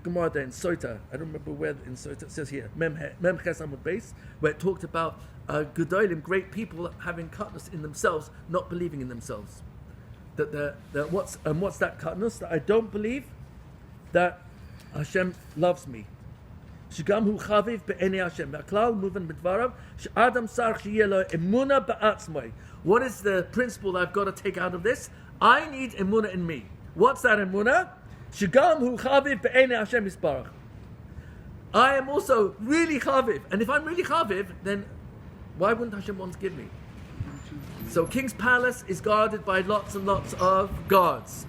Gemara there in Sota, I don't remember where in Sota, it says here, Mem Ches Amud Beis, where it talked about gedolim, great people having katnas in themselves, not believing in themselves. What's that katnas? That I don't believe that Hashem loves me. שגם הוא חביב בעיני השם. והכלל מובן בדבריו, שאדם צריך שיהיה לו אמונה בעצמו. What is the principle that I've got to take out of this? I need emuna in me. What's that emuna? שגם הוא חביב בעיני השם יסברך. I am also really chaviv. And if I'm really chaviv, then why wouldn't Hashem want to give me? So King's Palace is guarded by lots and lots of guards.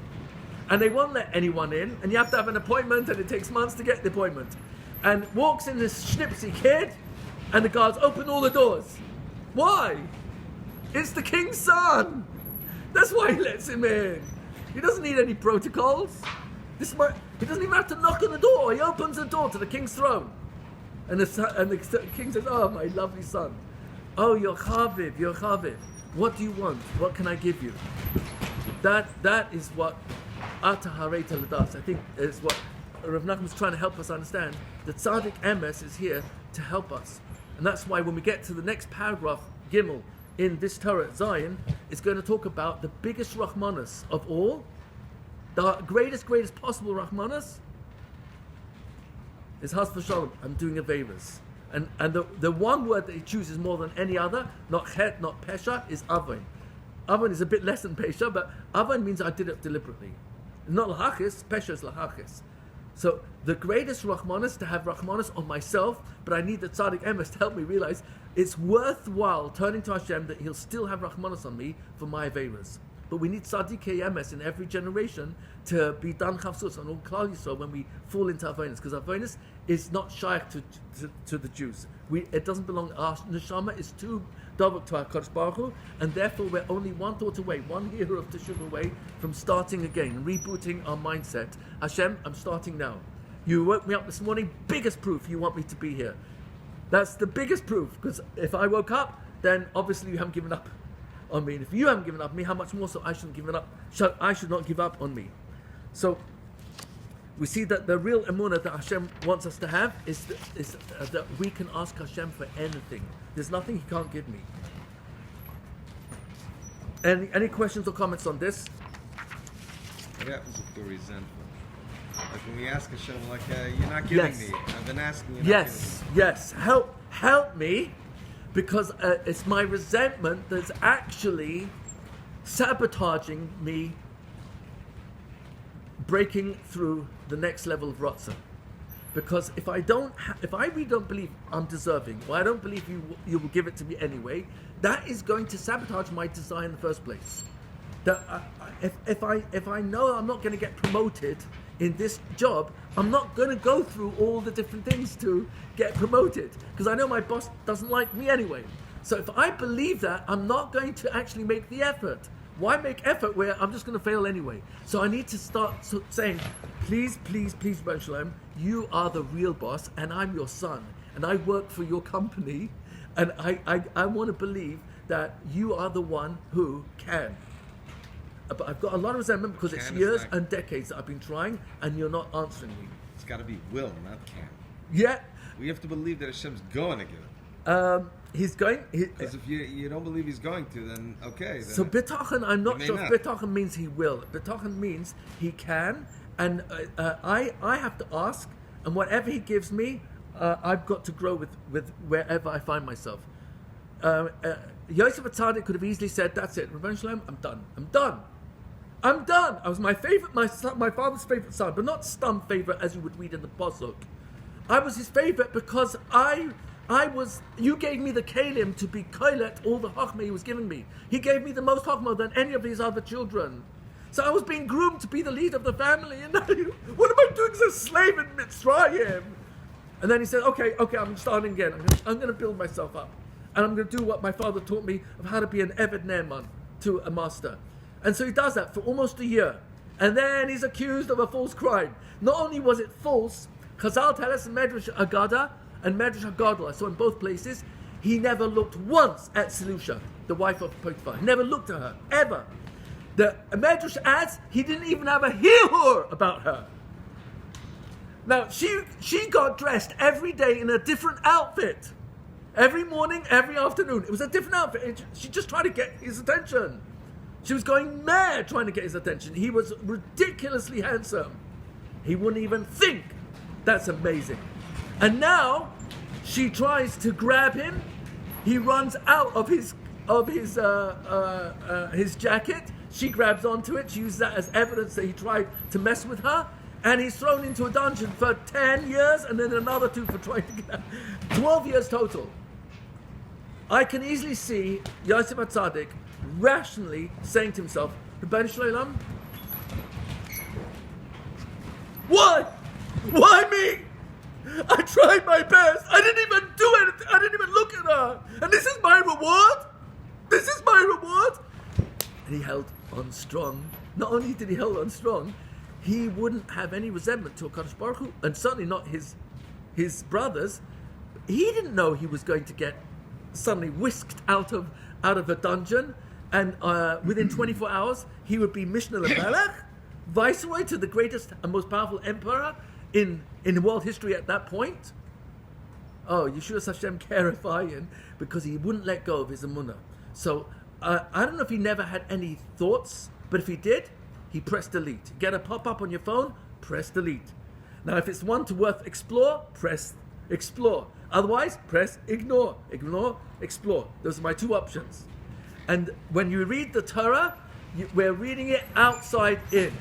And they won't let anyone in, and you have to have an appointment, and it takes months to get the appointment. And walks in this schnipsy kid, and the guards open all the doors. Why? It's the king's son. That's why he lets him in. He doesn't need any protocols. He doesn't even have to knock on the door. He opens the door to the king's throne. And the king says, oh, my lovely son. Oh, you're chaviv, you're chaviv. What do you want? What can I give you? That is what Ata Hareta Ladas, I think, is what Rav Nachman is trying to help us understand. The Tzaddik Emes is here to help us. And that's why when we get to the next paragraph, Gimel, in this Torah, Zion, it's going to talk about the biggest Rahmanas of all, the greatest possible Rahmanas, is Has v'Shalom, I'm doing Averas. And the one word that he chooses more than any other, not Chet, not Pesha, is Avon. Avon is a bit less than Pesha, but Avon means I did it deliberately. Not Lahachis, Pesha is Lahachis. So the greatest Rahmanas, to have Rahmanas on myself, but I need the Tzaddik Emes to help me realize it's worthwhile turning to Hashem that He'll still have Rahmanas on me for my Averas. But we need Tzaddik Emes in every generation to be Dan Chavsus on all Klal Yisrael when we fall into Avonis, because Avonis is not shaykh to the Jews. It doesn't belong. Our neshama is too davuk to our Kodesh Baruch Hu, and therefore we're only one thought away, 1 year of Teshuvah away from starting again, rebooting our mindset. Hashem, I'm starting now. You woke me up this morning, biggest proof you want me to be here. That's the biggest proof, because if I woke up, then obviously you haven't given up on me. And if you haven't given up on me, how much more so I should not give up on me. So we see that the real emunah that Hashem wants us to have is that we can ask Hashem for anything. There's nothing He can't give me. Any questions or comments on this? What happens if we're resentful? Like when we ask Hashem, like, you're not giving Yes. me. I've been asking you. Yes. Help me, because it's my resentment that's actually sabotaging me breaking through the next level of Ratzah. Because if I really don't believe I'm deserving, or I don't believe you will give it to me anyway, that is going to sabotage my desire in the first place. That if I know I'm not going to get promoted in this job, I'm not going to go through all the different things to get promoted, because I know my boss doesn't like me anyway. So if I believe that, I'm not going to actually make the effort. Why make effort where I'm just going to fail anyway? So I need to start saying, please, Breslov, you are the real boss, and I'm your son, and I work for your company, and I want to believe that you are the one who can. But I've got a lot of resentment because it's years and decades that I've been trying, and you're not answering me. It's got to be will, not can. Yeah. We have to believe that Hashem's going to give it. He's going. Because if you don't believe He's going to, then okay. Then So bitachon, I'm not may sure not. if bitachon means He will. Bitachon means He can, and I have to ask, and whatever He gives me, I've got to grow with wherever I find myself. Yosef Atzadik could have easily said, "That's it, Revenge Shalom, I'm done. I was my father's favorite son, but not stum favorite as you would read in the pasuk. I was his favorite because you gave me the kalim to be koilet all the chachma he was giving me. He gave me the most chachma than any of his other children. So I was being groomed to be the leader of the family, and now what am I doing as a slave in Mitzrayim?" And then he said, okay, I'm starting again. I'm going to build myself up. And I'm going to do what my father taught me of how to be an Eved Ne'eman to a master. And so he does that for almost a year. And then he's accused of a false crime. Not only was it false, Chazal tell us in Medrash Agada and Medrash Hagadol, so in both places, he never looked once at Selusha, the wife of Potiphar. He never looked at her, ever. The Medrash adds, he didn't even have a hiur about her. Now, she got dressed every day in a different outfit. Every morning, every afternoon. It was a different outfit. She just tried to get his attention. She was going mad trying to get his attention. He was ridiculously handsome. He wouldn't even think. That's amazing. And now, she tries to grab him. He runs out of his jacket. She grabs onto it. She uses that as evidence that he tried to mess with her. And he's thrown into a dungeon for 10 years and then another 2 for trying to get out. 12 years total. I can easily see Yosef HaTzadik rationally saying to himself, Rebbeinu Shalom, why? Why me? I tried my best. I didn't even do anything. I didn't even look at her. And this is my reward? This is my reward? And he held on strong. Not only did he hold on strong, he wouldn't have any resentment to HaKadosh Baruch Hu, and certainly not his brothers. He didn't know he was going to get suddenly whisked out of a dungeon, and within 24 hours he would be Mishnah L'Melech, viceroy to the greatest and most powerful emperor in world history at that point. Oh, Yeshua Hashem Kerefayin, because he wouldn't let go of his emunah. So I don't know if he never had any thoughts, but if he did, he pressed delete. Get a pop-up on your phone, press delete. Now, if it's one to worth explore, press explore. Otherwise, press ignore. Ignore, explore. Those are my 2 options. And when you read the Torah, we're reading it outside in.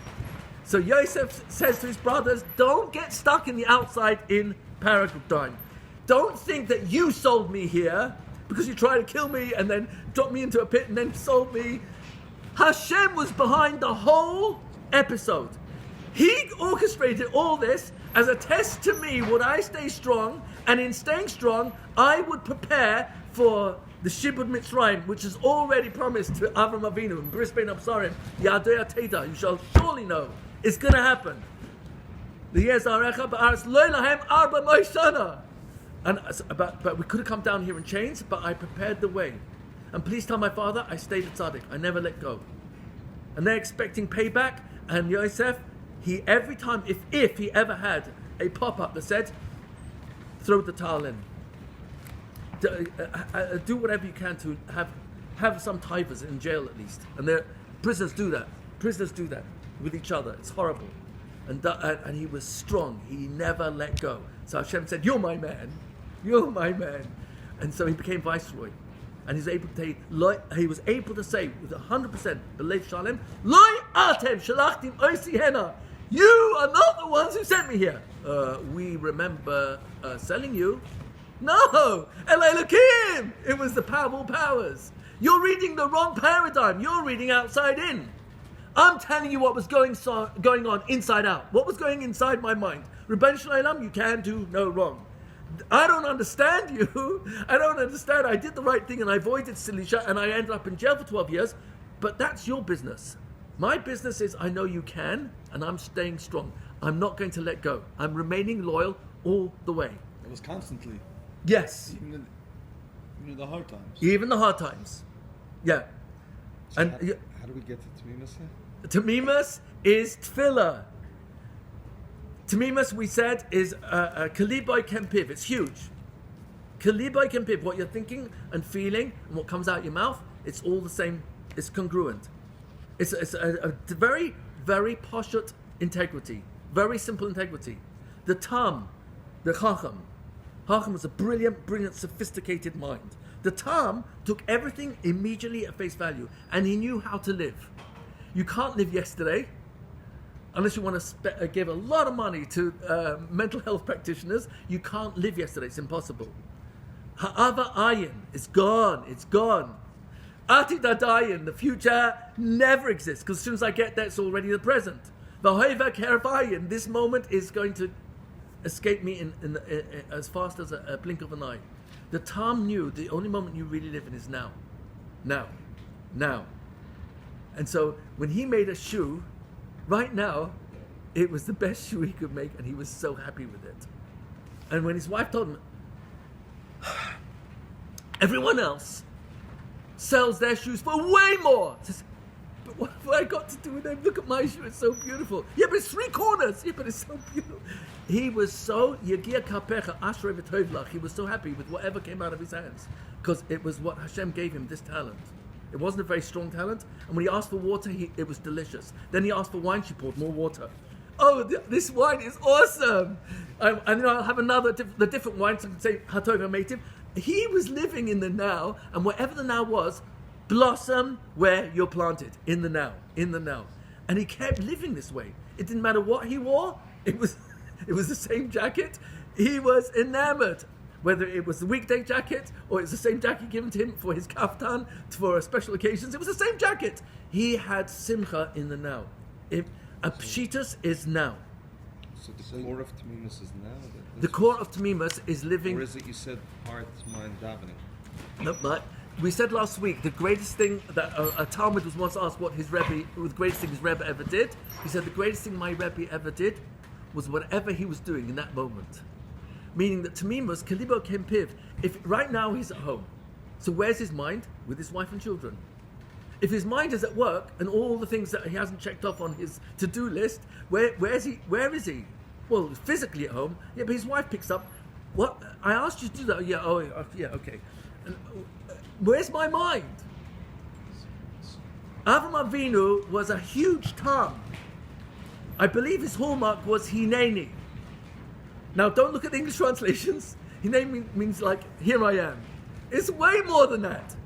So Yosef says to his brothers, don't get stuck in the outside in paradigm. Don't think that you sold me here because you tried to kill me and then dropped me into a pit and then sold me. Hashem was behind the whole episode. He orchestrated all this as a test to me. Would I stay strong? And in staying strong, I would prepare for the Shibud Mitzrayim, which is already promised to Avram Avinu in Bris Bein Absarim, Yadei Teda. You shall surely know it's going to happen. And but we could have come down here in chains, but I prepared the way. And please tell my father, I stayed at Tzaddik. I never let go. And they're expecting payback. And Yosef, he every time, if he ever had a pop-up that said, throw the towel in. Do whatever you can to have some tivers in jail at least. And prisoners do that. Prisoners do that with each other. It's horrible. And he was strong. He never let go. So Hashem said, "You're my man. You're my man." And so he became viceroy. And he was able to say with 100% belief shalem, "Loi atem shalachtim oisi hena." You are not the ones who sent me here. We remember selling you. No, Elokim. It was the power of all powers. You're reading the wrong paradigm. You're reading outside in. I'm telling you what was going on inside out. What was going inside my mind. Rebbeinu Shalom, you can do no wrong. I don't understand you. I don't understand. I did the right thing and I avoided Silisha and I ended up in jail for 12 years. But that's your business. My business is I know you can and I'm staying strong. I'm not going to let go. I'm remaining loyal all the way. It was constantly. Yes. Even in the hard times. Even the hard times. Yeah. So And how do we get to Tamimus here? Tamimus is tefillah. Tamimus, we said, is kaliboy kempiv. It's huge. Kaliboy kempiv. What you're thinking and feeling and what comes out your mouth, it's all the same. It's congruent. It's a very, very poshut integrity. Very simple integrity. The Tam, the Chacham. Chacham was a brilliant, sophisticated mind. The Tam took everything immediately at face value and he knew how to live. You can't live yesterday unless you want to give a lot of money to mental health practitioners. You can't live yesterday. It's impossible. Ha'ava ayin is gone. It's gone. Atid adayin, the future never exists because as soon as I get there, it's already the present. V'hoiva kervayin, this moment is going to escape me in as fast as a blink of an eye. The Tam knew the only moment you really live in is now. Now. And so when he made a shoe, right now, it was the best shoe he could make and he was so happy with it. And when his wife told him, everyone else sells their shoes for way more. He says, but what have I got to do with them? Look at my shoe, it's so beautiful. Yeah, but it's 3 corners. Yeah, but it's so beautiful. He was so, Yagia Kapecha, Ashrei V'Tovlach, he was so happy with whatever came out of his hands. Because it was what Hashem gave him, this talent. It wasn't a very strong talent. And when he asked for water, it was delicious. Then he asked for wine, she poured more water. Oh, this wine is awesome. And then I'll have the different wine, so I can say, Hatova Mativ. He was living in the now, and whatever the now was, blossom where you're planted, in the now. And he kept living this way. It didn't matter what he wore, it was the same jacket. He was enamored. Whether it was the weekday jacket or it's the same jacket given to him for his kaftan for special occasions, it was the same jacket. He had simcha in the now. A pshitus is now. So the core of Tamimus is now? The core of Tamimus is living. Or is it you said heart, mind, davening? No, but we said last week the greatest thing that a Talmud was once asked what the greatest thing his Rebbe ever did. He said the greatest thing my Rebbe ever did was whatever he was doing in that moment. Meaning that Tamimus, Kalibo Kempiv, if right now he's at home, so where's his mind? With his wife and children. If his mind is at work and all the things that he hasn't checked off on his to-do list, where is he? Well, physically at home, yeah, but his wife picks up, what? I asked you to do that, yeah, okay. And, where's my mind? Avram Avinu was a huge Tam. I believe his hallmark was Hineni. Now, don't look at the English translations. Hineni means like, here I am. It's way more than that.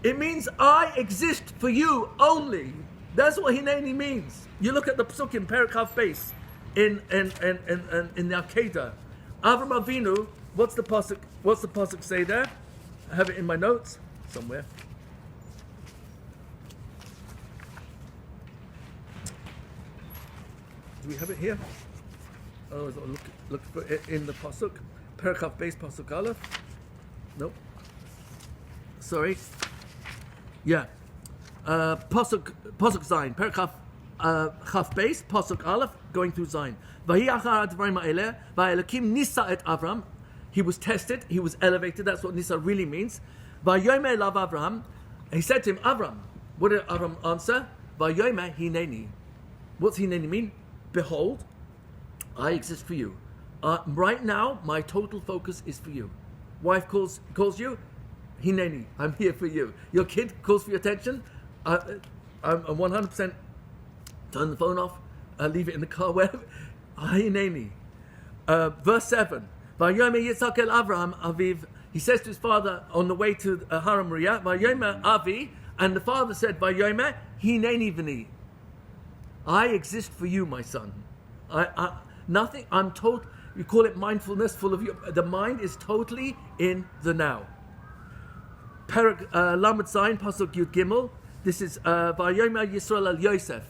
It means I exist for you only. That's what Hineni means. You look at the Psukim, Perikav base, in the Akedah. Avram Avinu, what's the pasuk say there? I have it in my notes somewhere. Do we have it here? Oh, look for it in the pasuk. Perikav base pasuk aleph. Nope. Sorry. Yeah. Pasuk Zayin. Perikav chaf base pasuk aleph going through Zayin. Vahi achar advarim ha'eleh va'elokim nisa et Avram. He was tested. He was elevated. That's what nisa really means. Vayomer elav Avram. He said to him, Avram. What did Avram answer? Vayomer hineni. What's hineni mean? behold, I exist for you. Right now, my total focus is for you. Wife calls you, Hineni, I'm here for you. Your kid calls for your attention, I'm 100% turn the phone off, leave it in the car, wherever. Hineni. Verse 7. Vayomer Yitzhak el Avraham Aviv. He says to his father on the way to Har Moriah, Vayomer Avi, and the father said, Vayomer Hineni v'ni. I exist for you, my son. Nothing. I'm told. You call it mindfulness, full of you. The mind is totally in the now. Perak Lamed Zayin Pasuk Yud Gimel. This is Vayomer Yisrael el Yosef.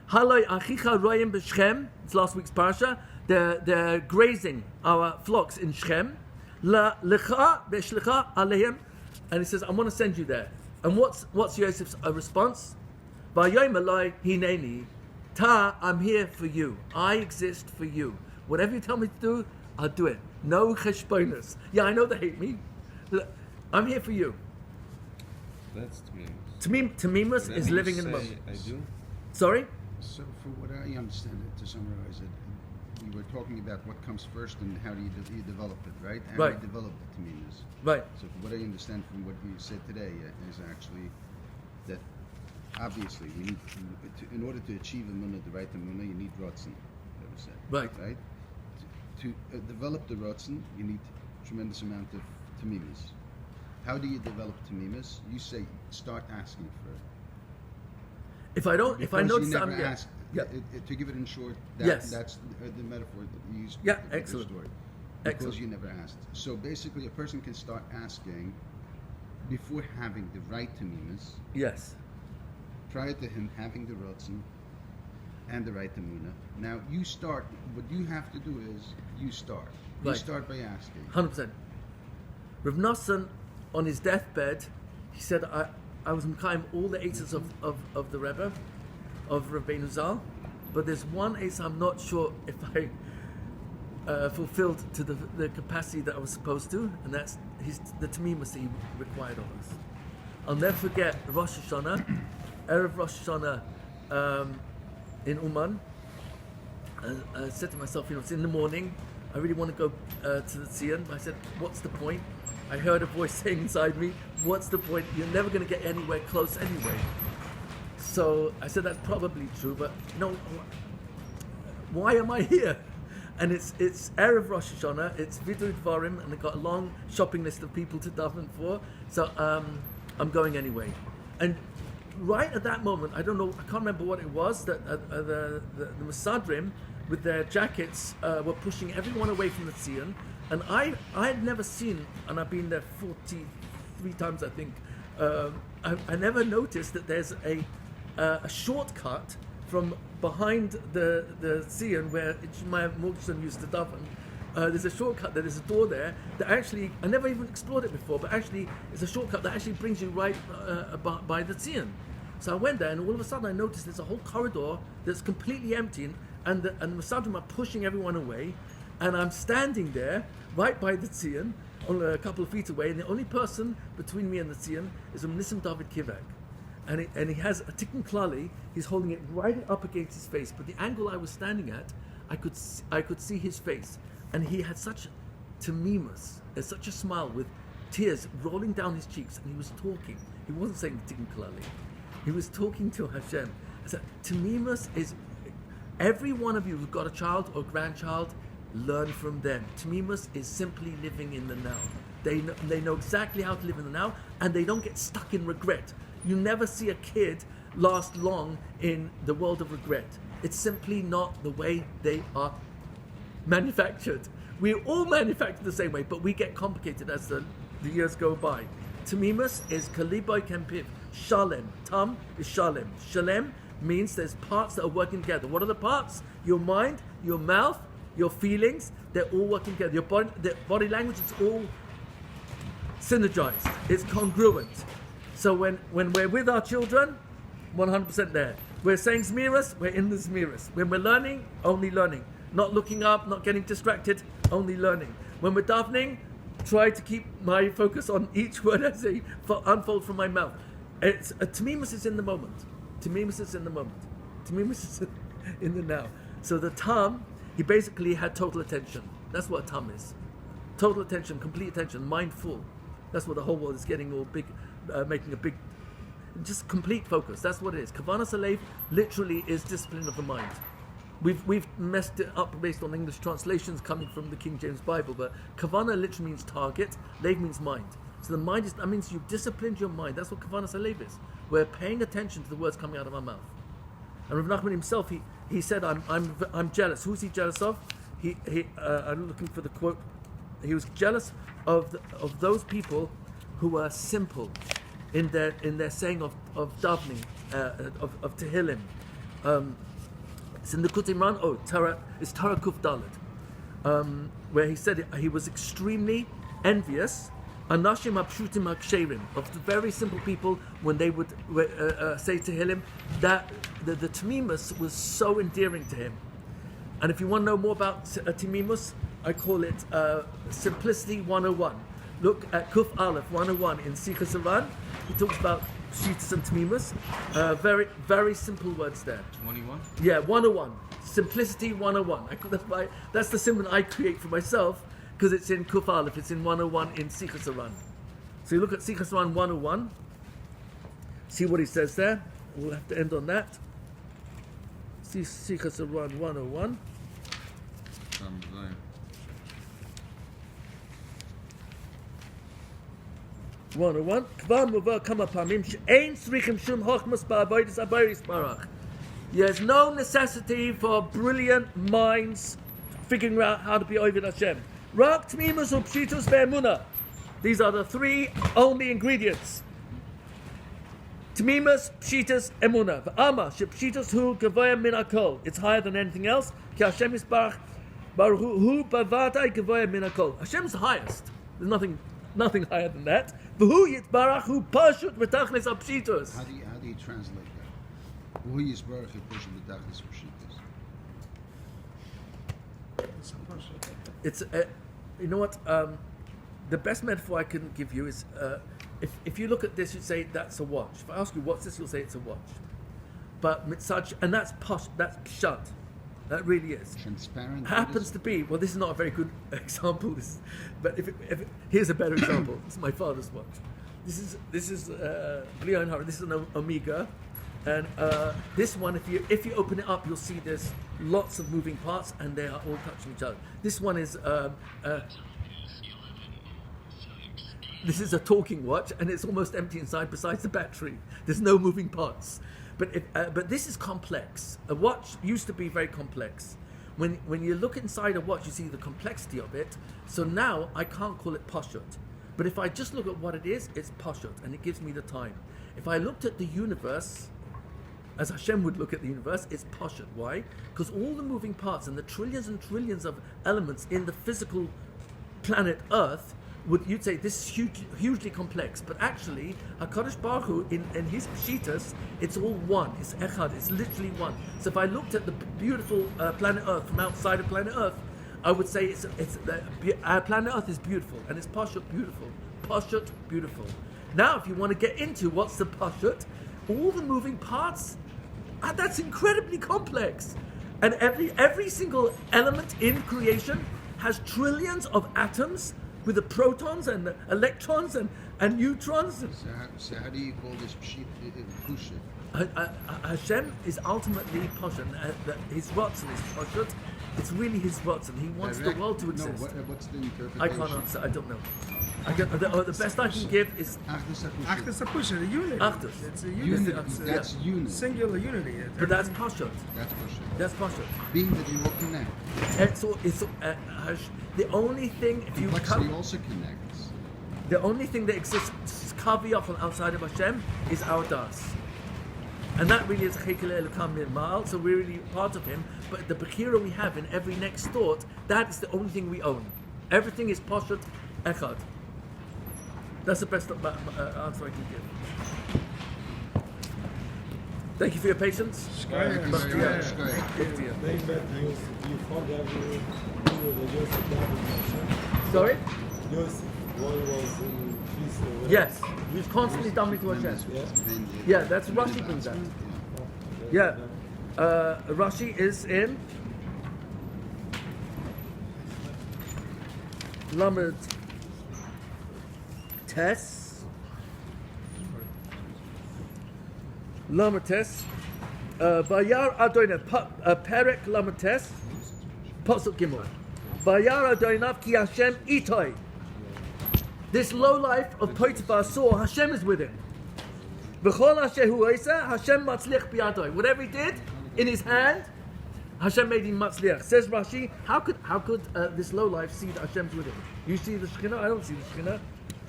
Haloi achicha royim b'Shechem. It's last week's parasha. They're grazing our flocks in Shechem. Lecha b'shlecha aleim. And he says, I want to send you there. And what's Yosef's response? Vayomer loi hineni. Ta, I'm here for you. I exist for you. Whatever you tell me to do, I'll do it. No cheshbonos. Yeah, I know they hate me. I'm here for you. That's Tamimus. Tamimus is living in the moment. I do? Sorry? So for what I understand it, to summarize it, we were talking about what comes first and how do you develop it, right? How Right. do you develop the Tamimus? Right. So what I understand from what you said today is actually that obviously we need in order to achieve the right Emunah, you need Ratzon. Never said. Right. Right. To develop the Ratzon, you need tremendous amount of Tamimus. How do you develop Tamimus? You say start asking for it. If I notice you never something, ask, yeah. to give it in short, Yes. that's the metaphor that you used. Yeah, for the excellent. story. Because Excellent. you never asked. So basically, a person can start asking before having the right to Mimas, Yes. prior to him having the Ratzon and the right to Muna. Now you start. What you have to do is you start. You Right. start by asking. 100%. Rav Nosson, on his deathbed, he said, I was Mekayim all the eitzes of the Rebbe, of Rabbeinu Zal, but there's one eitz I'm not sure if I fulfilled to the capacity that I was supposed to, and that's the Tamimus that he required of us. I'll never forget Rosh Hashanah, Erev Rosh Hashanah in Uman. I said to myself, it's in the morning, I really want to go to the Tzion. I said, what's the point? I heard a voice saying inside me, what's the point? You're never going to get anywhere close anyway. So I said, that's probably true, but no, why am I here? And it's Erev Rosh Hashanah, it's Vidur Dvarim, and they've got a long shopping list of people to daven for, so I'm going anyway. And right at that moment, I don't know, I can't remember what it was, that the Mesadrim, with their jackets, were pushing everyone away from the Tzion. And I had never seen, and I've been there 43 times, I think, I never noticed that there's a shortcut from behind the Tzion where my Mordechai used to daven. There's a shortcut, there's a door there that actually, I never even explored it before, but actually it's a shortcut that actually brings you right by the Tzion. So I went there, and all of a sudden I noticed there's a whole corridor that's completely empty, and the Mesadrim are pushing everyone away, and I'm standing there right by the Tzion, only a couple of feet away, and the only person between me and the Tzion is Nissim David Kivak. And he has a tikkun klali. He's holding it right up against his face. But the angle I was standing at, I could see his face, and he had such tamimus, such a smile with tears rolling down his cheeks, and he was talking. He wasn't saying tikkun klali. He was talking to Hashem. I said, tamimus is every one of you who's got a child or grandchild. Learn from them. Tamimus is simply living in the now. They know exactly how to live in the now, and they don't get stuck in regret. You never see a kid last long in the world of regret. It's simply not the way they are manufactured. We're all manufactured the same way, but we get complicated as the years go by. Tamimus is kaliboy kempiv. Shalem. Tam is shalem. Shalem means there's parts that are working together. What are the parts? Your mind, your mouth, your feelings, they're all working together. Your body language is all synergized. It's congruent. So when we're with our children, 100% there. We're saying Zmiras, we're in the Zmiras. When we're learning, only learning. Not looking up, not getting distracted, only learning. When we're davening, try to keep my focus on each word I say unfold from my mouth. Tamimus is in the moment. Tamimus is in the moment. Tamimus is in the now. So the tam, he basically had total attention. That's what a tam is. Total attention, complete attention, mindful. That's what the whole world is getting all big, making a big, just complete focus. That's what it is. Kavanas halev literally is discipline of the mind. We've messed it up based on English translations coming from the King James Bible, but kavana literally means target, lev means mind. So the mind that means you've disciplined your mind. That's what kavanas halev is. We're paying attention to the words coming out of our mouth. And Rav Nachman himself, he said, I'm jealous. Who's he jealous of? I'm looking for the quote. He was jealous of those people who are simple in their saying of davening, of tehillim. It's in the Likutim Ran. Torah, it's Torah Kuf Dalet, where he said he was extremely envious. Anashim apshutim haksherim, of the very simple people when they would say tehillim, that the tamimus was so endearing to him. And if you want to know more about tamimus, I call it Simplicity 101. Look at Kuf Aleph 101 in Sichas Haran. He talks about Pshitas and Tamimus. Very, very simple words there. 21? Yeah, 101. Simplicity 101. That's the symbol I create for myself, because it's in Kuf Aleph, it's in 101 in Sichas Haran. So you look at Sichas Haran 101, see what he says there. We'll have to end on that. See Sichas Haran 101. 101. Kvar muvar kama pamim she'ein tzrichim shum chochmas ba'avodas habayis barach. There's no necessity for brilliant minds figuring out how to be Oved Hashem. Rak tmimus u'pshitus ve'emunah. These are the three only ingredients. Tmimus, pshitus, emunah. V'ama she'pshitus hu gavoya min hakol. It's higher than anything else. Ki Hashem isbarach baruch hu bavadai gavoya min hakol. Hashem's the highest. There's nothing higher than that. V'hu yitbarach hu pashut v'tachlis ha'pshitus. How do you translate that? Who is Baruch Hu Pashut v'tachlis ha'pshitus? It's you know what? The best metaphor I can give you is if you look at this, you'd say that's a watch. If I ask you what's this, you'll say it's a watch. But mitzaj, and that's posh, that's pshat. That really is. Transparent. Happens to be, well, this is not a very good example. But here's a better example. This is my father's watch. This is Blion Hara. This is an Omega, and this one, if you open it up, you'll see there's lots of moving parts, and they are all touching each other. This one is this is a talking watch, and it's almost empty inside. Besides the battery, there's no moving parts. But this is complex. A watch used to be very complex. When you look inside a watch, you see the complexity of it. So now I can't call it pashut. But if I just look at what it is, it's pashut, and it gives me the time. If I looked at the universe, as Hashem would look at the universe, it's pashut. Why? Because all the moving parts and the trillions and trillions of elements in the physical planet Earth, you'd say this is hugely complex, but actually HaKadosh Baruch Hu in his pshitas, it's all one. It's echad. It's literally one. So if I looked at the beautiful planet Earth from outside of planet Earth, I would say planet Earth is beautiful, and it's pashut beautiful. Pashut beautiful. Now, if you want to get into what's the pashut, all the moving parts, that's incredibly complex, and every single element in creation has trillions of atoms with the protons and the electrons and neutrons. So how do you call this pshit? Hashem is ultimately Pashut. His Ratzon is Pashut. It's really his Ratzon. He wants the world to exist. No, what's the interpretation? I can't answer. I don't know. The best I can give is Achdus HaPusha, the unity. Achdus. It's a unity. That's unity. Singular unity. But that's Pashut. That's pshit. That's Pashut. Being that you all connect. The only thing, if you Complexity also connects. the only thing that exists kaviyah from outside of Hashem is our das. And that really is Chekel Elokam Mirmal, so we're really part of him. But the Bechira we have in every next thought, that is the only thing we own. Everything is Pashut Echad. That's the best answer I can give. Thank you for your patience. Thank you very much. Great. Very bad news. You found every Yosef David. Sorry? Yosef, one was in peace. Yes. He's constantly done with Hashem. Yeah, that's Rashi brings that. Yeah. Rashi is in Lamed Tes. Lamed Tes. Bayar Adonai Perek Lamed Tes. Pasuk Gimel. Bayar Adonai ki Hashem itoi. This low life of Potiphar saw Hashem is with him. V'chol asher hu oisa, Hashem matzliach biyadoi. Whatever he did in his hand, Hashem made him matzliach. Says Rashi, how could this low life see that Hashem's with him? You see the Shekhinah, I don't see the Shekhinah.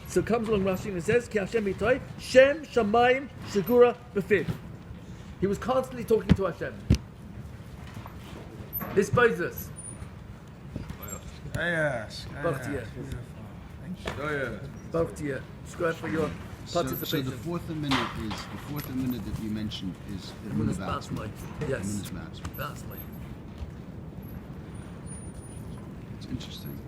So comes along Rashi and says, Ki Hashem itoi, Shem shamayim shegura b'fiv. He was constantly talking to Hashem. This Moses. Yes. Baruch to you. Oh yeah. Baruch to you. Subscribe for your So participation. the fourth amendment that you mentioned is Emunah Emunah Batzmai. Yes. Emunah Batzmai. Batzmai. It's interesting.